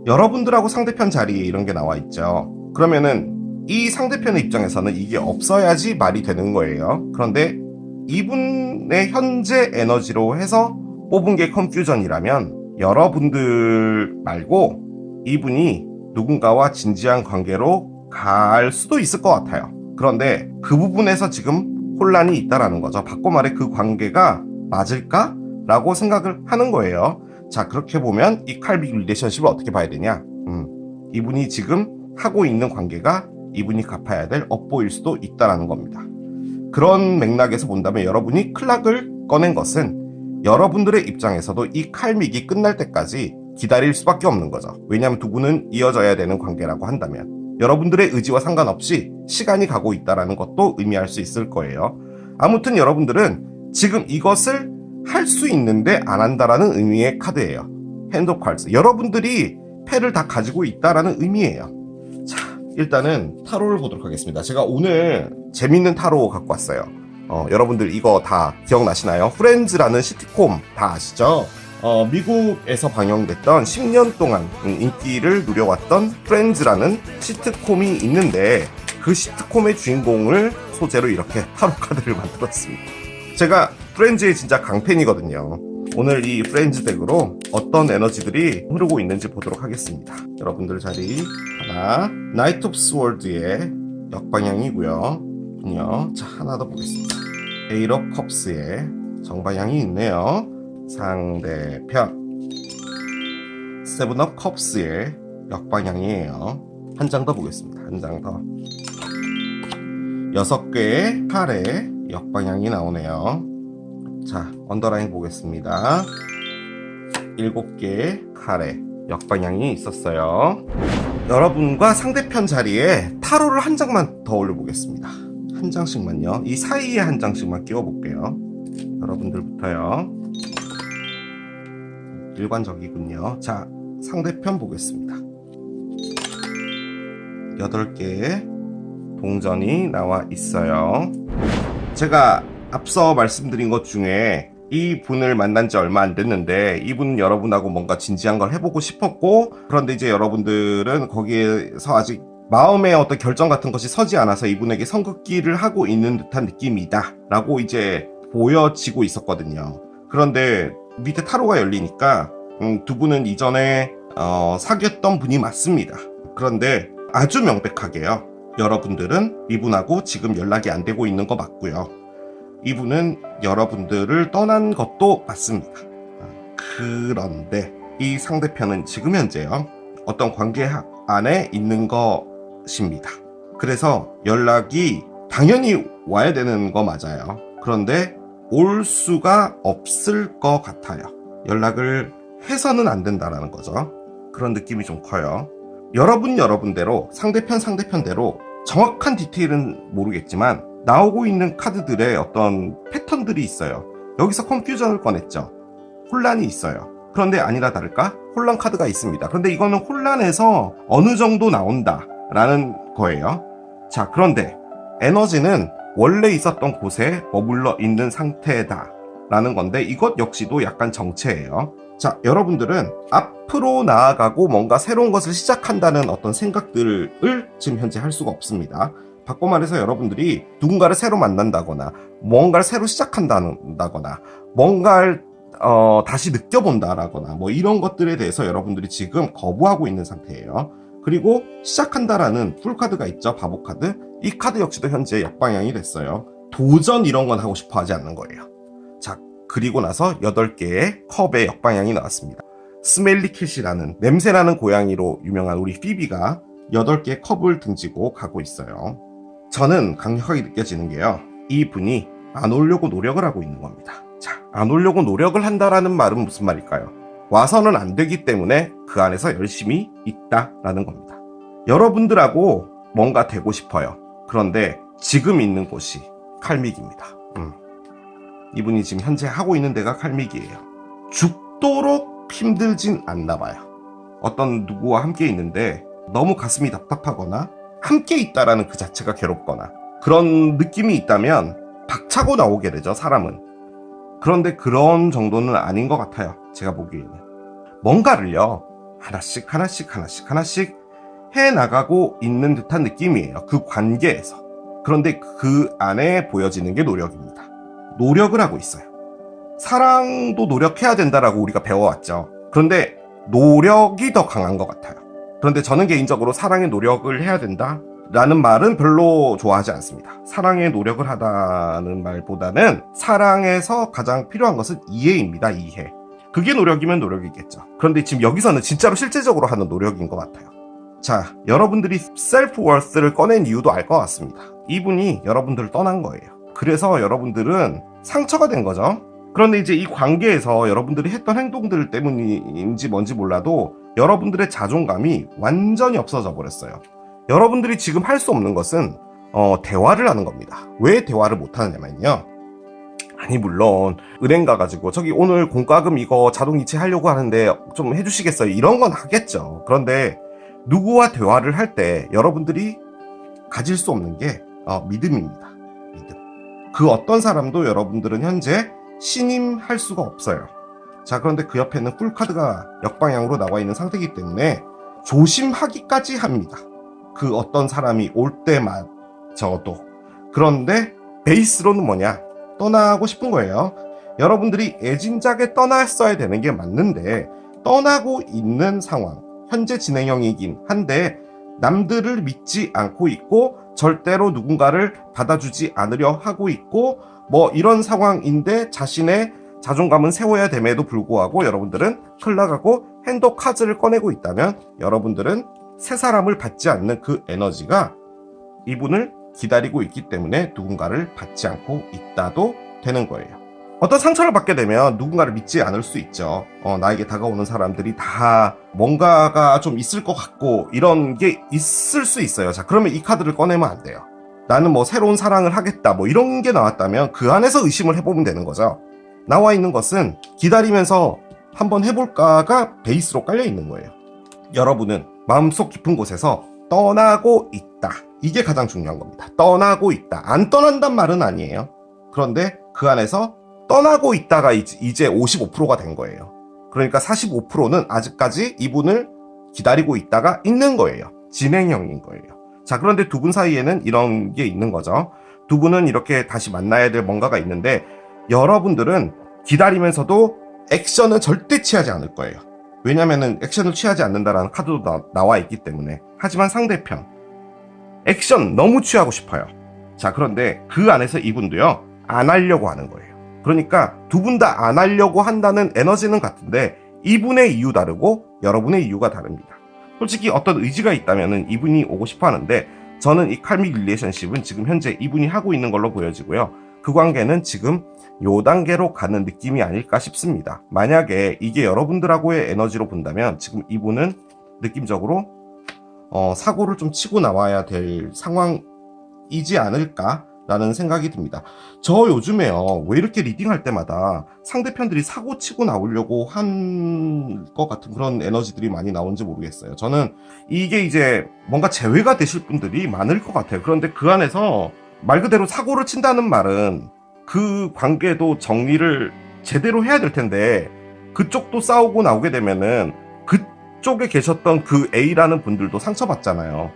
Speaker 1: 여러분들하고 상대편 자리에 이런 게 나와 있죠. 그러면은 이 상대편의 입장에서는 이게 없어야지 말이 되는 거예요. 그런데 이분의 현재 에너지로 해서 뽑은 게 컨퓨전이라면 여러분들 말고 이분이 누군가와 진지한 관계로 갈 수도 있을 것 같아요. 그런데 그 부분에서 지금 혼란이 있다라는 거죠. 바꿔 말해 그 관계가 맞을까? 라고 생각을 하는 거예요. 자, 그렇게 보면 이 칼빅 릴레이션십을 어떻게 봐야 되냐? 이분이 지금 하고 있는 관계가 이분이 갚아야 될 업보일 수도 있다라는 겁니다. 그런 맥락에서 본다면 여러분이 클락을 꺼낸 것은 여러분들의 입장에서도 이 칼믹이 끝날 때까지 기다릴 수밖에 없는 거죠. 왜냐하면 두 분은 이어져야 되는 관계라고 한다면 여러분들의 의지와 상관없이 시간이 가고 있다는 것도 의미할 수 있을 거예요. 아무튼 여러분들은 지금 이것을 할 수 있는데 안 한다라는 의미의 카드예요. 핸드 오브 칼드. 여러분들이 패를 다 가지고 있다라는 의미예요. 자, 일단은 타로를 보도록 하겠습니다. 제가 오늘 재밌는 타로 갖고 왔어요. 여러분들 이거 다 기억나시나요? 프렌즈라는 시트콤 다 아시죠? 미국에서 방영됐던 10년 동안 인기를 누려왔던 프렌즈라는 시트콤이 있는데 그 시트콤의 주인공을 소재로 이렇게 타로 카드를 만들었습니다. 제가 프렌즈의 진짜 강팬이거든요. 오늘 이 프렌즈 덱으로 어떤 에너지들이 흐르고 있는지 보도록 하겠습니다. 여러분들 자리 하나, 나이트 오브 스월드의 역방향이고요. 자, 하나 더 보겠습니다. 에이트 오브 컵스의 정방향이 있네요. 상대편 세븐 오브 컵스의 역방향이에요. 한 장 더 보겠습니다. 한 장 더. 6개의 칼의 역방향이 나오네요. 자, 언더라인 보겠습니다. 7개의 칼의 역방향이 있었어요. 여러분과 상대편 자리에 타로를 한 장만 더 올려보겠습니다. 한 장씩만요. 이 사이에 한 장씩만 끼워볼게요. 여러분들부터요. 일관적이군요. 자, 상대편 보겠습니다. 8개의 동전이 나와 있어요. 제가 앞서 말씀드린 것 중에 이 분을 만난 지 얼마 안 됐는데 이분은 여러분하고 뭔가 진지한 걸 해보고 싶었고, 그런데 이제 여러분들은 거기에서 아직 마음의 어떤 결정 같은 것이 서지 않아서 이분에게 선긋기를 하고 있는 듯한 느낌이다 라고 이제 보여지고 있었거든요. 그런데 밑에 타로가 열리니까 두 분은 이전에 사귀었던 분이 맞습니다. 그런데 아주 명백하게요, 여러분들은 이분하고 지금 연락이 안 되고 있는 거 맞고요. 이분은 여러분들을 떠난 것도 맞습니다. 그런데 이 상대편은 지금 현재요, 어떤 관계 안에 있는 것입니다. 그래서 연락이 당연히 와야 되는 거 맞아요. 그런데 올 수가 없을 것 같아요. 연락을 해서는 안 된다라는 거죠. 그런 느낌이 좀 커요. 여러분대로, 상대편대로 정확한 디테일은 모르겠지만 나오고 있는 카드들의 어떤 패턴들이 있어요. 여기서 컨퓨전을 꺼냈죠. 혼란이 있어요. 그런데 아니라 다를까? 혼란 카드가 있습니다. 그런데 이거는 혼란에서 어느 정도 나온다라는 거예요. 자, 그런데 에너지는 원래 있었던 곳에 머물러 있는 상태다라는 건데 이것 역시도 약간 정체예요. 자, 여러분들은 앞으로 나아가고 뭔가 새로운 것을 시작한다는 어떤 생각들을 지금 현재 할 수가 없습니다. 바꿔 말해서 여러분들이 누군가를 새로 만난다거나 뭔가를 새로 시작한다거나 뭔가를 다시 느껴본다라거나 뭐 이런 것들에 대해서 여러분들이 지금 거부하고 있는 상태예요. 그리고 시작한다라는 풀카드가 있죠. 바보 카드. 이 카드 역시도 현재 역방향이 됐어요. 도전 이런 건 하고 싶어 하지 않는 거예요. 자, 그리고 나서 8개의 컵의 역방향이 나왔습니다. 스멜리캣이라는 냄새나는 고양이로 유명한 우리 피비가 8개의 컵을 등지고 가고 있어요. 저는 강력하게 느껴지는 게요, 이분이 안 오려고 노력을 하고 있는 겁니다. 자, 안 오려고 노력을 한다라는 말은 무슨 말일까요? 와서는 안 되기 때문에 그 안에서 열심히 있다라는 겁니다. 여러분들하고 뭔가 되고 싶어요. 그런데 지금 있는 곳이 칼믹입니다. 이분이 지금 현재 하고 있는 데가 칼믹이에요. 죽도록 힘들진 않나 봐요. 어떤 누구와 함께 있는데 너무 가슴이 답답하거나 함께 있다라는 그 자체가 괴롭거나 그런 느낌이 있다면 박차고 나오게 되죠, 사람은. 그런데 그런 정도는 아닌 것 같아요. 제가 보기에는 뭔가를요 하나씩 해나가고 있는 듯한 느낌이에요. 그 관계에서. 그런데 그 안에 보여지는 게 노력입니다. 노력을 하고 있어요. 사랑도 노력해야 된다라고 우리가 배워왔죠. 그런데 노력이 더 강한 것 같아요. 그런데 저는 개인적으로 사랑에 노력을 해야 된다 라는 말은 별로 좋아하지 않습니다. 사랑에 노력을 하다는 말보다는 사랑에서 가장 필요한 것은 이해입니다. 이해. 그게 노력이면 노력이겠죠. 그런데 지금 여기서는 진짜로 실제적으로 하는 노력인 것 같아요. 자, 여러분들이 셀프 월스를 꺼낸 이유도 알 것 같습니다. 이분이 여러분들을 떠난 거예요. 그래서 여러분들은 상처가 된 거죠. 그런데 이제 이 관계에서 여러분들이 했던 행동들 때문인지 뭔지 몰라도 여러분들의 자존감이 완전히 없어져 버렸어요. 여러분들이 지금 할 수 없는 것은 대화를 하는 겁니다. 왜 대화를 못 하느냐면요, 아니 물론 은행 가가지고 저기 오늘 공과금 이거 자동이체 하려고 하는데 좀 해주시겠어요? 이런 건 하겠죠. 그런데 누구와 대화를 할 때 여러분들이 가질 수 없는 게 믿음입니다. 믿음. 그 어떤 사람도 여러분들은 현재 신임할 수가 없어요. 자, 그런데 그 옆에는 풀카드가 역방향으로 나와 있는 상태이기 때문에 조심하기까지 합니다. 그 어떤 사람이 올 때마저도. 그런데 베이스로는 뭐냐? 떠나고 싶은 거예요. 여러분들이 애진작에 떠났어야 되는 게 맞는데 떠나고 있는 상황, 현재 진행형이긴 한데 남들을 믿지 않고 있고 절대로 누군가를 받아주지 않으려 하고 있고 뭐 이런 상황인데 자신의 자존감은 세워야 됨에도 불구하고 여러분들은 클 나가고 핸드 카드를 꺼내고 있다면 여러분들은 새 사람을 받지 않는 그 에너지가 이분을 기다리고 있기 때문에 누군가를 받지 않고 있다도 되는 거예요. 어떤 상처를 받게 되면 누군가를 믿지 않을 수 있죠. 나에게 다가오는 사람들이 다 뭔가가 좀 있을 것 같고 이런 게 있을 수 있어요. 자, 그러면 이 카드를 꺼내면 안 돼요. 나는 뭐 새로운 사랑을 하겠다 뭐 이런 게 나왔다면 그 안에서 의심을 해보면 되는 거죠. 나와 있는 것은 기다리면서 한번 해볼까가 베이스로 깔려 있는 거예요. 여러분은 마음속 깊은 곳에서 떠나고 있다. 이게 가장 중요한 겁니다. 떠나고 있다. 안 떠난단 말은 아니에요. 그런데 그 안에서 떠나고 있다가 이제 55%가 된 거예요. 그러니까 45%는 아직까지 이분을 기다리고 있다가 있는 거예요. 진행형인 거예요. 자, 그런데 두 분 사이에는 이런 게 있는 거죠. 두 분은 이렇게 다시 만나야 될 뭔가가 있는데 여러분들은 기다리면서도 액션은 절대 취하지 않을 거예요. 왜냐면은 액션을 취하지 않는다라는 카드도 나와 있기 때문에. 하지만 상대편, 액션 너무 취하고 싶어요. 자, 그런데 그 안에서 이분도요, 안 하려고 하는 거예요. 그러니까 두 분 다 안 하려고 한다는 에너지는 같은데 이분의 이유 다르고 여러분의 이유가 다릅니다. 솔직히 어떤 의지가 있다면 이분이 오고 싶어 하는데 저는 이 칼믹 릴레이션십은 지금 현재 이분이 하고 있는 걸로 보여지고요. 그 관계는 지금 요 단계로 가는 느낌이 아닐까 싶습니다. 만약에 이게 여러분들하고의 에너지로 본다면 지금 이분은 느낌적으로 사고를 좀 치고 나와야 될 상황이지 않을까라는 생각이 듭니다. 저 요즘에요, 왜 이렇게 리딩할 때마다 상대편들이 사고 치고 나오려고 한 것 같은 그런 에너지들이 많이 나오는지 모르겠어요. 저는 이게 이제 뭔가 재회가 되실 분들이 많을 것 같아요. 그런데 그 안에서 말 그대로 사고를 친다는 말은 그 관계도 정리를 제대로 해야 될 텐데 그쪽도 싸우고 나오게 되면은 그쪽에 계셨던 그 A라는 분들도 상처받잖아요.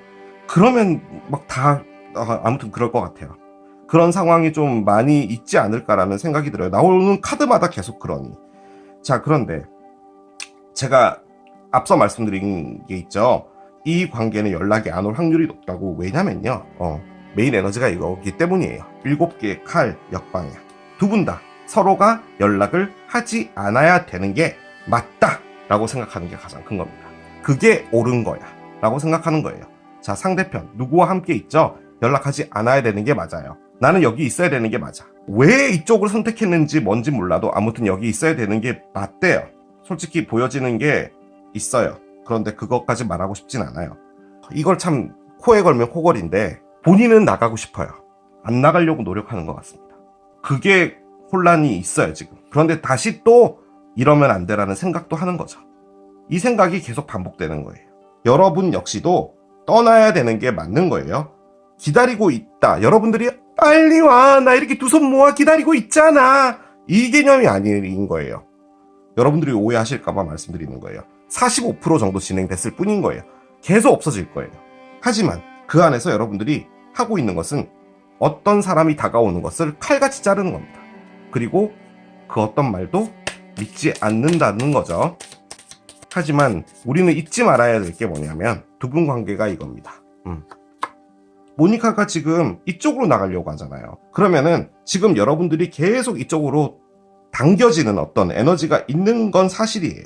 Speaker 1: 그러면 막 다 아무튼 그럴 것 같아요. 그런 상황이 좀 많이 있지 않을까라는 생각이 들어요. 나오는 카드마다 계속 그러니. 자, 그런데 제가 앞서 말씀드린 게 있죠. 이 관계는 연락이 안 올 확률이 높다고. 왜냐면요, 메인 에너지가 이거기 때문이에요. 7개의 칼 역방향. 두 분 다 서로가 연락을 하지 않아야 되는 게 맞다라고 생각하는 게 가장 큰 겁니다. 그게 옳은 거야 라고 생각하는 거예요. 자, 상대편 누구와 함께 있죠? 연락하지 않아야 되는 게 맞아요. 나는 여기 있어야 되는 게 맞아. 왜 이쪽을 선택했는지 뭔지 몰라도 아무튼 여기 있어야 되는 게 맞대요. 솔직히 보여지는 게 있어요. 그런데 그것까지 말하고 싶진 않아요. 이걸 참 코에 걸면 코걸인데 본인은 나가고 싶어요. 안 나가려고 노력하는 것 같습니다. 그게 혼란이 있어요, 지금. 그런데 다시 또 이러면 안 되라는 생각도 하는 거죠. 이 생각이 계속 반복되는 거예요. 여러분 역시도 떠나야 되는 게 맞는 거예요. 기다리고 있다. 여러분들이 빨리 와. 나 이렇게 두 손 모아 기다리고 있잖아. 이 개념이 아닌 거예요. 여러분들이 오해하실까봐 말씀드리는 거예요. 45% 정도 진행됐을 뿐인 거예요. 계속 없어질 거예요. 하지만 그 안에서 여러분들이 하고 있는 것은 어떤 사람이 다가오는 것을 칼같이 자르는 겁니다. 그리고 그 어떤 말도 믿지 않는다는 거죠. 하지만 우리는 잊지 말아야 될 게 뭐냐면 두 분 관계가 이겁니다. 모니카가 지금 이쪽으로 나가려고 하잖아요. 그러면은 지금 여러분들이 계속 이쪽으로 당겨지는 어떤 에너지가 있는 건 사실이에요.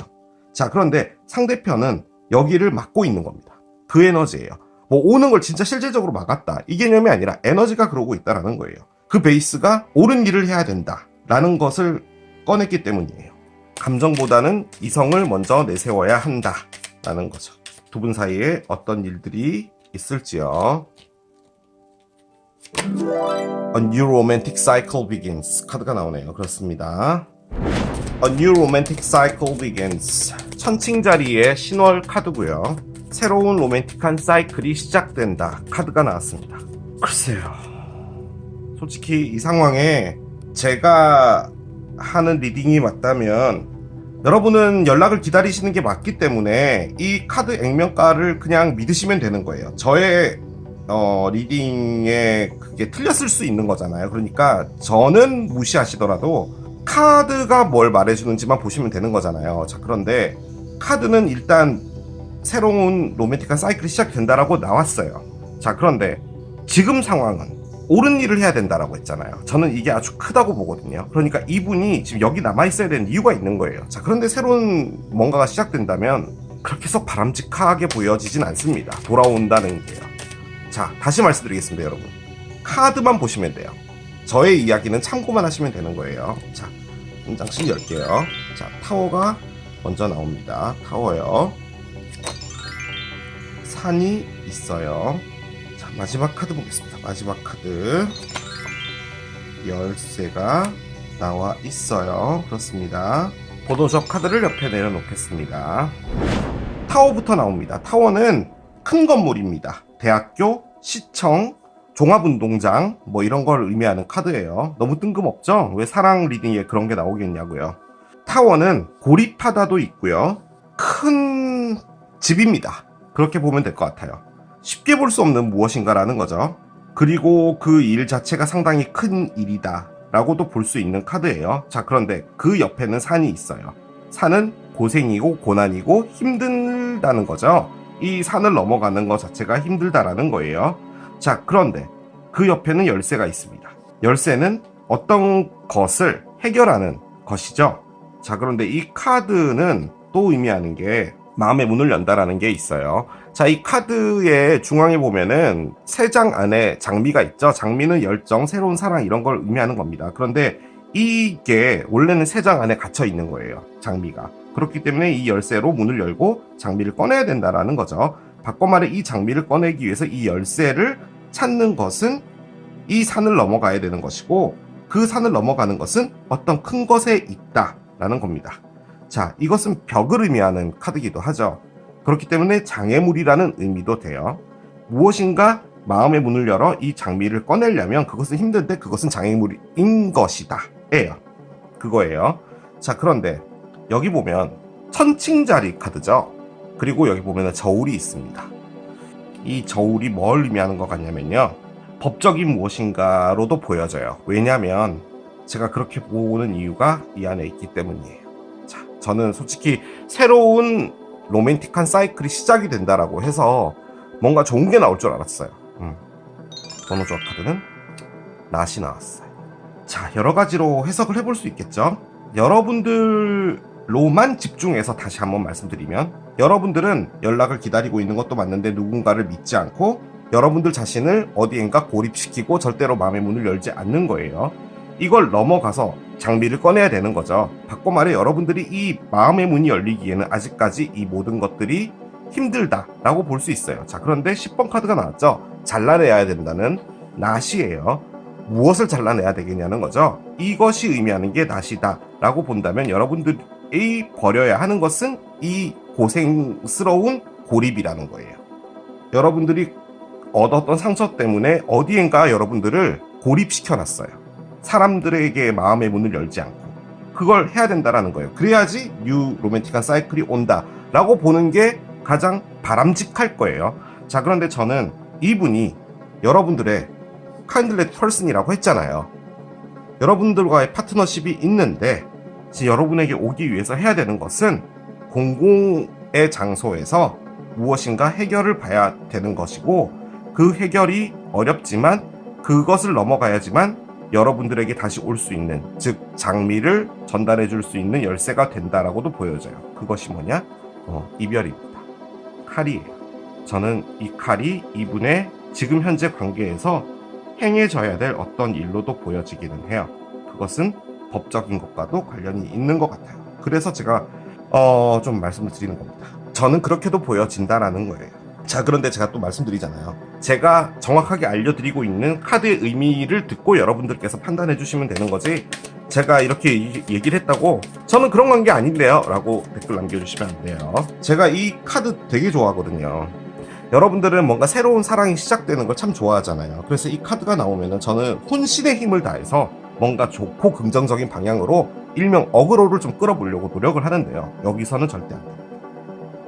Speaker 1: 자, 그런데 상대편은 여기를 막고 있는 겁니다. 그 에너지예요. 뭐 오는 걸 진짜 실질적으로 막았다, 이 개념이 아니라 에너지가 그러고 있다라는 거예요. 그 베이스가 옳은 일을 해야 된다라는 것을 꺼냈기 때문이에요. 감정보다는 이성을 먼저 내세워야 한다라는 거죠. 두 분 사이에 어떤 일들이 있을지요. A new romantic cycle begins. 카드가 나오네요. 그렇습니다. A new romantic cycle begins. 천칭자리의 신월 카드고요. 새로운 로맨틱한 사이클이 시작된다. 카드가 나왔습니다. 글쎄요. 솔직히 이 상황에 제가 하는 리딩이 맞다면 여러분은 연락을 기다리시는 게 맞기 때문에 이 카드 액면가를 그냥 믿으시면 되는 거예요. 저의 리딩에 그게 틀렸을 수 있는 거잖아요. 그러니까 저는 무시하시더라도 카드가 뭘 말해주는지만 보시면 되는 거잖아요. 자, 그런데 카드는 일단 새로운 로맨틱한 사이클이 시작된다라고 나왔어요. 자, 그런데 지금 상황은 옳은 일을 해야 된다라고 했잖아요. 저는 이게 아주 크다고 보거든요. 그러니까 이분이 지금 여기 남아있어야 되는 이유가 있는 거예요. 자, 그런데 새로운 뭔가가 시작된다면 그렇게 썩 바람직하게 보여지진 않습니다. 돌아온다는 게요. 자, 다시 말씀드리겠습니다, 여러분. 카드만 보시면 돼요. 저의 이야기는 참고만 하시면 되는 거예요. 자, 한 장씩 열게요. 자, 타워가 먼저 나옵니다. 타워요. 산이 있어요. 자, 마지막 카드 보겠습니다. 마지막 카드. 열쇠가 나와 있어요. 그렇습니다. 보도적 카드를 옆에 내려놓겠습니다. 타워부터 나옵니다. 타워는 큰 건물입니다. 대학교, 시청, 종합운동장 뭐 이런 걸 의미하는 카드예요. 너무 뜬금없죠? 왜 사랑 리딩에 그런 게 나오겠냐고요. 타워는 고립하다도 있고요. 큰 집입니다. 그렇게 보면 될 것 같아요. 쉽게 볼 수 없는 무엇인가라는 거죠. 그리고 그 일 자체가 상당히 큰 일이다 라고도 볼 수 있는 카드예요. 자, 그런데 그 옆에는 산이 있어요. 산은 고생이고 고난이고 힘들다는 거죠. 이 산을 넘어가는 것 자체가 힘들다라는 거예요. 자, 그런데 그 옆에는 열쇠가 있습니다. 열쇠는 어떤 것을 해결하는 것이죠. 자, 그런데 이 카드는 또 의미하는 게 마음의 문을 연다라는 게 있어요. 자, 이 카드의 중앙에 보면은 3장 안에 장미가 있죠. 장미는 열정, 새로운 사랑 이런 걸 의미하는 겁니다. 그런데 이게 원래는 3장 안에 갇혀 있는 거예요. 장미가. 그렇기 때문에 이 열쇠로 문을 열고 장미를 꺼내야 된다라는 거죠. 바꿔 말해 이 장미를 꺼내기 위해서 이 열쇠를 찾는 것은 이 산을 넘어가야 되는 것이고, 그 산을 넘어가는 것은 어떤 큰 것에 있다라는 겁니다. 자, 이것은 벽을 의미하는 카드이기도 하죠. 그렇기 때문에 장애물이라는 의미도 돼요. 무엇인가 마음의 문을 열어 이 장미를 꺼내려면 그것은 힘든데 그것은 장애물인 것이다 예요. 그거예요. 자, 그런데 여기 보면 천칭자리 카드죠. 그리고 여기 보면 저울이 있습니다. 이 저울이 뭘 의미하는 것 같냐면요, 법적인 무엇인가로도 보여져요. 왜냐하면 제가 그렇게 보는 이유가 이 안에 있기 때문이에요. 자, 저는 솔직히 새로운 로맨틱한 사이클이 시작이 된다라고 해서 뭔가 좋은 게 나올 줄 알았어요. 번호 조합 카드는 낫이 나왔어요. 자, 여러 가지로 해석을 해볼 수 있겠죠. 여러분들로만 집중해서 다시 한번 말씀드리면, 여러분들은 연락을 기다리고 있는 것도 맞는데 누군가를 믿지 않고 여러분들 자신을 어디엔가 고립시키고 절대로 마음의 문을 열지 않는 거예요. 이걸 넘어가서 장미를 꺼내야 되는 거죠. 바꿔 말해 여러분들이 이 마음의 문이 열리기에는 아직까지 이 모든 것들이 힘들다라고 볼 수 있어요. 자, 그런데 10번 카드가 나왔죠. 잘라내야 된다는 낫이에요. 무엇을 잘라내야 되겠냐는 거죠. 이것이 의미하는 게 낫이다 라고 본다면 여러분들이 버려야 하는 것은 이 고생스러운 고립이라는 거예요. 여러분들이 얻었던 상처 때문에 어디엔가 여러분들을 고립시켜놨어요. 사람들에게 마음의 문을 열지 않고. 그걸 해야 된다라는 거예요. 그래야지 뉴 로맨틱한 사이클이 온다라고 보는 게 가장 바람직할 거예요. 자, 그런데 저는 이분이 여러분들의 kindlet person이라고 했잖아요. 여러분들과의 파트너십이 있는데 여러분에게 오기 위해서 해야 되는 것은 공공의 장소에서 무엇인가 해결을 봐야 되는 것이고, 그 해결이 어렵지만 그것을 넘어가야지만 여러분들에게 다시 올 수 있는, 즉 장미를 전달해 줄 수 있는 열쇠가 된다라고도 보여져요. 그것이 뭐냐? 이별입니다. 칼이에요. 저는 이 칼이 이분의 지금 현재 관계에서 행해져야 될 어떤 일로도 보여지기는 해요. 그것은 법적인 것과도 관련이 있는 것 같아요. 그래서 제가 좀 말씀을 드리는 겁니다. 저는 그렇게도 보여진다라는 거예요. 자, 그런데 제가 또 말씀드리잖아요. 제가 정확하게 알려드리고 있는 카드의 의미를 듣고 여러분들께서 판단해 주시면 되는 거지, 제가 이렇게 얘기를 했다고 저는 그런 관계 아닌데요 라고 댓글 남겨주시면 안 돼요. 제가 이 카드 되게 좋아하거든요. 여러분들은 뭔가 새로운 사랑이 시작되는 걸 참 좋아하잖아요. 그래서 이 카드가 나오면은 저는 혼신의 힘을 다해서 뭔가 좋고 긍정적인 방향으로 일명 어그로를 좀 끌어보려고 노력을 하는데요. 여기서는 절대 안 됩니다.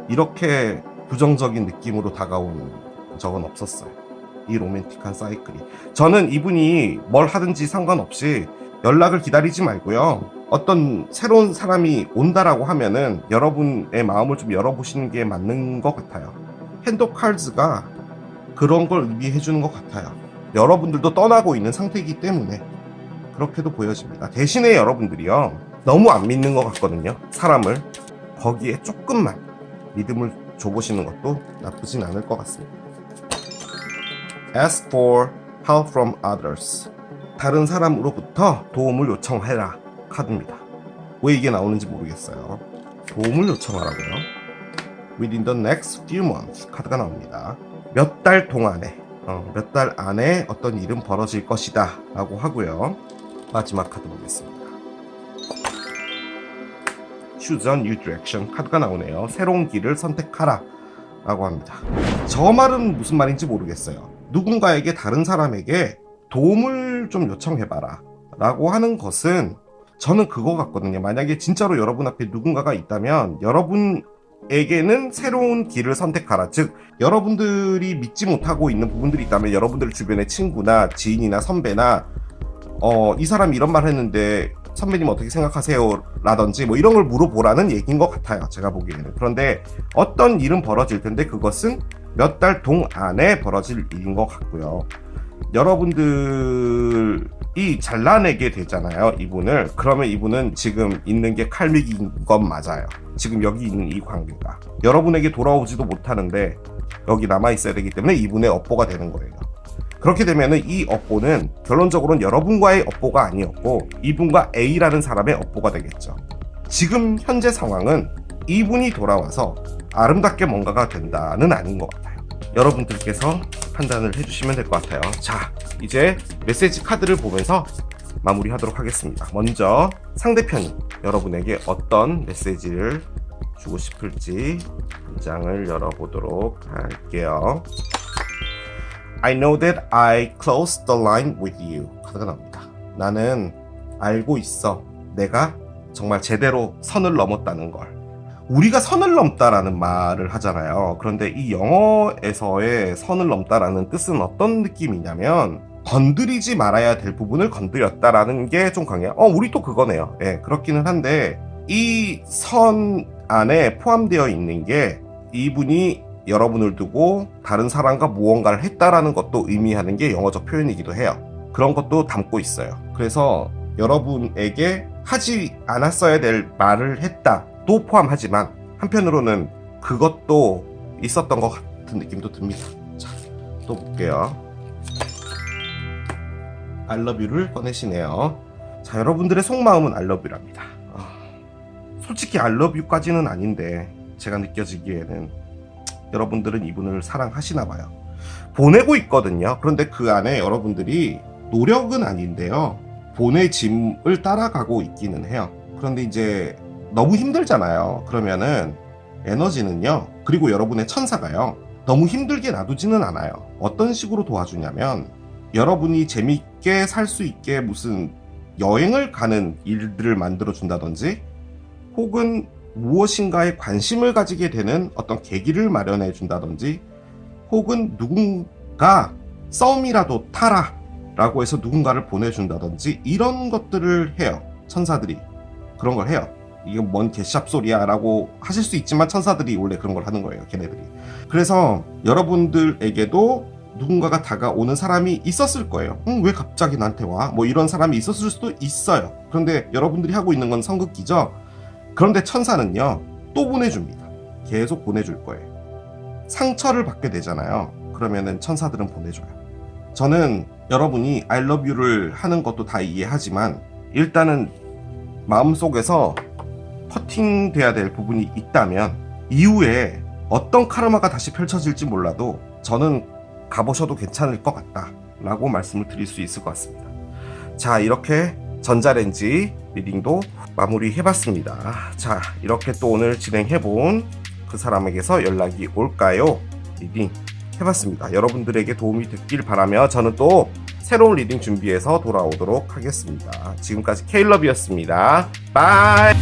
Speaker 1: 이렇게 부정적인 느낌으로 다가온 적은 없었어요. 이 로맨틱한 사이클이. 저는 이분이 뭘 하든지 상관없이 연락을 기다리지 말고요, 어떤 새로운 사람이 온다라고 하면은 여러분의 마음을 좀 열어보시는 게 맞는 것 같아요. 핸드 카드가 그런 걸 의미해 주는 것 같아요. 여러분들도 떠나고 있는 상태이기 때문에 그렇게도 보여집니다. 대신에 여러분들이요, 너무 안 믿는 것 같거든요. 사람을. 거기에 조금만 믿음을 줘보시는 것도 나쁘진 않을 것 같습니다. Ask for help from others. 다른 사람으로부터 도움을 요청해라 카드입니다. 왜 이게 나오는지 모르겠어요. 도움을 요청하라고요. Within the next few months 카드가 나옵니다. 몇 달 동안에, 몇 달 안에 어떤 일은 벌어질 것이다 라고 하고요. 마지막 카드 보겠습니다. Choose a new direction 카드가 나오네요. 새로운 길을 선택하라 라고 합니다. 저 말은 무슨 말인지 모르겠어요. 누군가에게, 다른 사람에게 도움을 좀 요청해봐라 라고 하는 것은 저는 그거 같거든요. 만약에 진짜로 여러분 앞에 누군가가 있다면 여러분에게는 새로운 길을 선택하라. 즉 여러분들이 믿지 못하고 있는 부분들이 있다면 여러분들 주변의 친구나 지인이나 선배나 이 사람이 이런 말 했는데 선배님 어떻게 생각하세요? 라든지 뭐 이런 걸 물어보라는 얘기인 것 같아요. 제가 보기에는. 그런데 어떤 일은 벌어질 텐데 그것은 몇 달 동안에 벌어질 일인 것 같고요. 여러분들이 잘라내게 되잖아요, 이분을. 그러면 이분은 지금 있는 게 칼믹인 건 맞아요. 지금 여기 있는 이 관계가 여러분에게 돌아오지도 못하는데 여기 남아있어야 되기 때문에 이분의 업보가 되는 거예요. 그렇게 되면 이 업보는 결론적으로는 여러분과의 업보가 아니었고 이분과 A라는 사람의 업보가 되겠죠. 지금 현재 상황은 이분이 돌아와서 아름답게 뭔가가 된다는 아닌 것 같아요. 여러분들께서 판단을 해주시면 될 것 같아요. 자, 이제 메시지 카드를 보면서 마무리하도록 하겠습니다. 먼저 상대편이 여러분에게 어떤 메시지를 주고 싶을지 한 장을 열어보도록 할게요. I know that I closed the line with you. 카드가 나옵니다. 나는 알고 있어. 내가 정말 제대로 선을 넘었다는 걸. 우리가 선을 넘다라는 말을 하잖아요. 그런데 이 영어에서의 선을 넘다라는 뜻은 어떤 느낌이냐면 건드리지 말아야 될 부분을 건드렸다라는 게 좀 강해요. 우리 또 그거네요. 예, 그렇기는 한데 이 선 안에 포함되어 있는 게 이분이 여러분을 두고 다른 사람과 무언가를 했다라는 것도 의미하는 게 영어적 표현이기도 해요. 그런 것도 담고 있어요. 그래서 여러분에게 하지 않았어야 될 말을 했다 도 포함하지만 한편으로는 그것도 있었던 것 같은 느낌도 듭니다. 자, 또 볼게요. I love you를 꺼내시네요. 자, 여러분들의 속마음은 I love you랍니다. 솔직히 I love you까지는 아닌데 제가 느껴지기에는 여러분들은 이분을 사랑하시나 봐요. 보내고 있거든요. 그런데 그 안에 여러분들이 노력은 아닌데요. 보내짐을 따라가고 있기는 해요. 그런데 이제 너무 힘들잖아요. 그러면은 에너지는요. 그리고 여러분의 천사가요. 너무 힘들게 놔두지는 않아요. 어떤 식으로 도와주냐면 여러분이 재밌게 살 수 있게 무슨 여행을 가는 일들을 만들어 준다든지 혹은 무엇인가에 관심을 가지게 되는 어떤 계기를 마련해 준다든지 혹은 누군가 썸이라도 타라 라고 해서 누군가를 보내준다든지 이런 것들을 해요. 천사들이 그런 걸 해요. 이게 뭔 개샵 소리야 라고 하실 수 있지만 천사들이 원래 그런 걸 하는 거예요. 걔네들이. 그래서 여러분들에게도 누군가가 다가오는 사람이 있었을 거예요. 왜 갑자기 나한테 와? 뭐 이런 사람이 있었을 수도 있어요. 그런데 여러분들이 하고 있는 건 성극기죠. 그런데 천사는요 또 보내줍니다. 계속 보내줄 거예요. 상처를 받게 되잖아요. 그러면은 천사들은 보내줘요. 저는 여러분이 I love you를 하는 것도 다 이해하지만 일단은 마음속에서 커팅돼야 될 부분이 있다면 이후에 어떤 카르마가 다시 펼쳐질지 몰라도 저는 가보셔도 괜찮을 것 같다 라고 말씀을 드릴 수 있을 것 같습니다. 자, 이렇게 전자레인지 리딩도 마무리 해봤습니다. 자, 이렇게 또 오늘 진행해본 그 사람에게서 연락이 올까요? 리딩 해봤습니다. 여러분들에게 도움이 됐길 바라며 저는 또 새로운 리딩 준비해서 돌아오도록 하겠습니다. 지금까지 케일러비였습니다. 바이.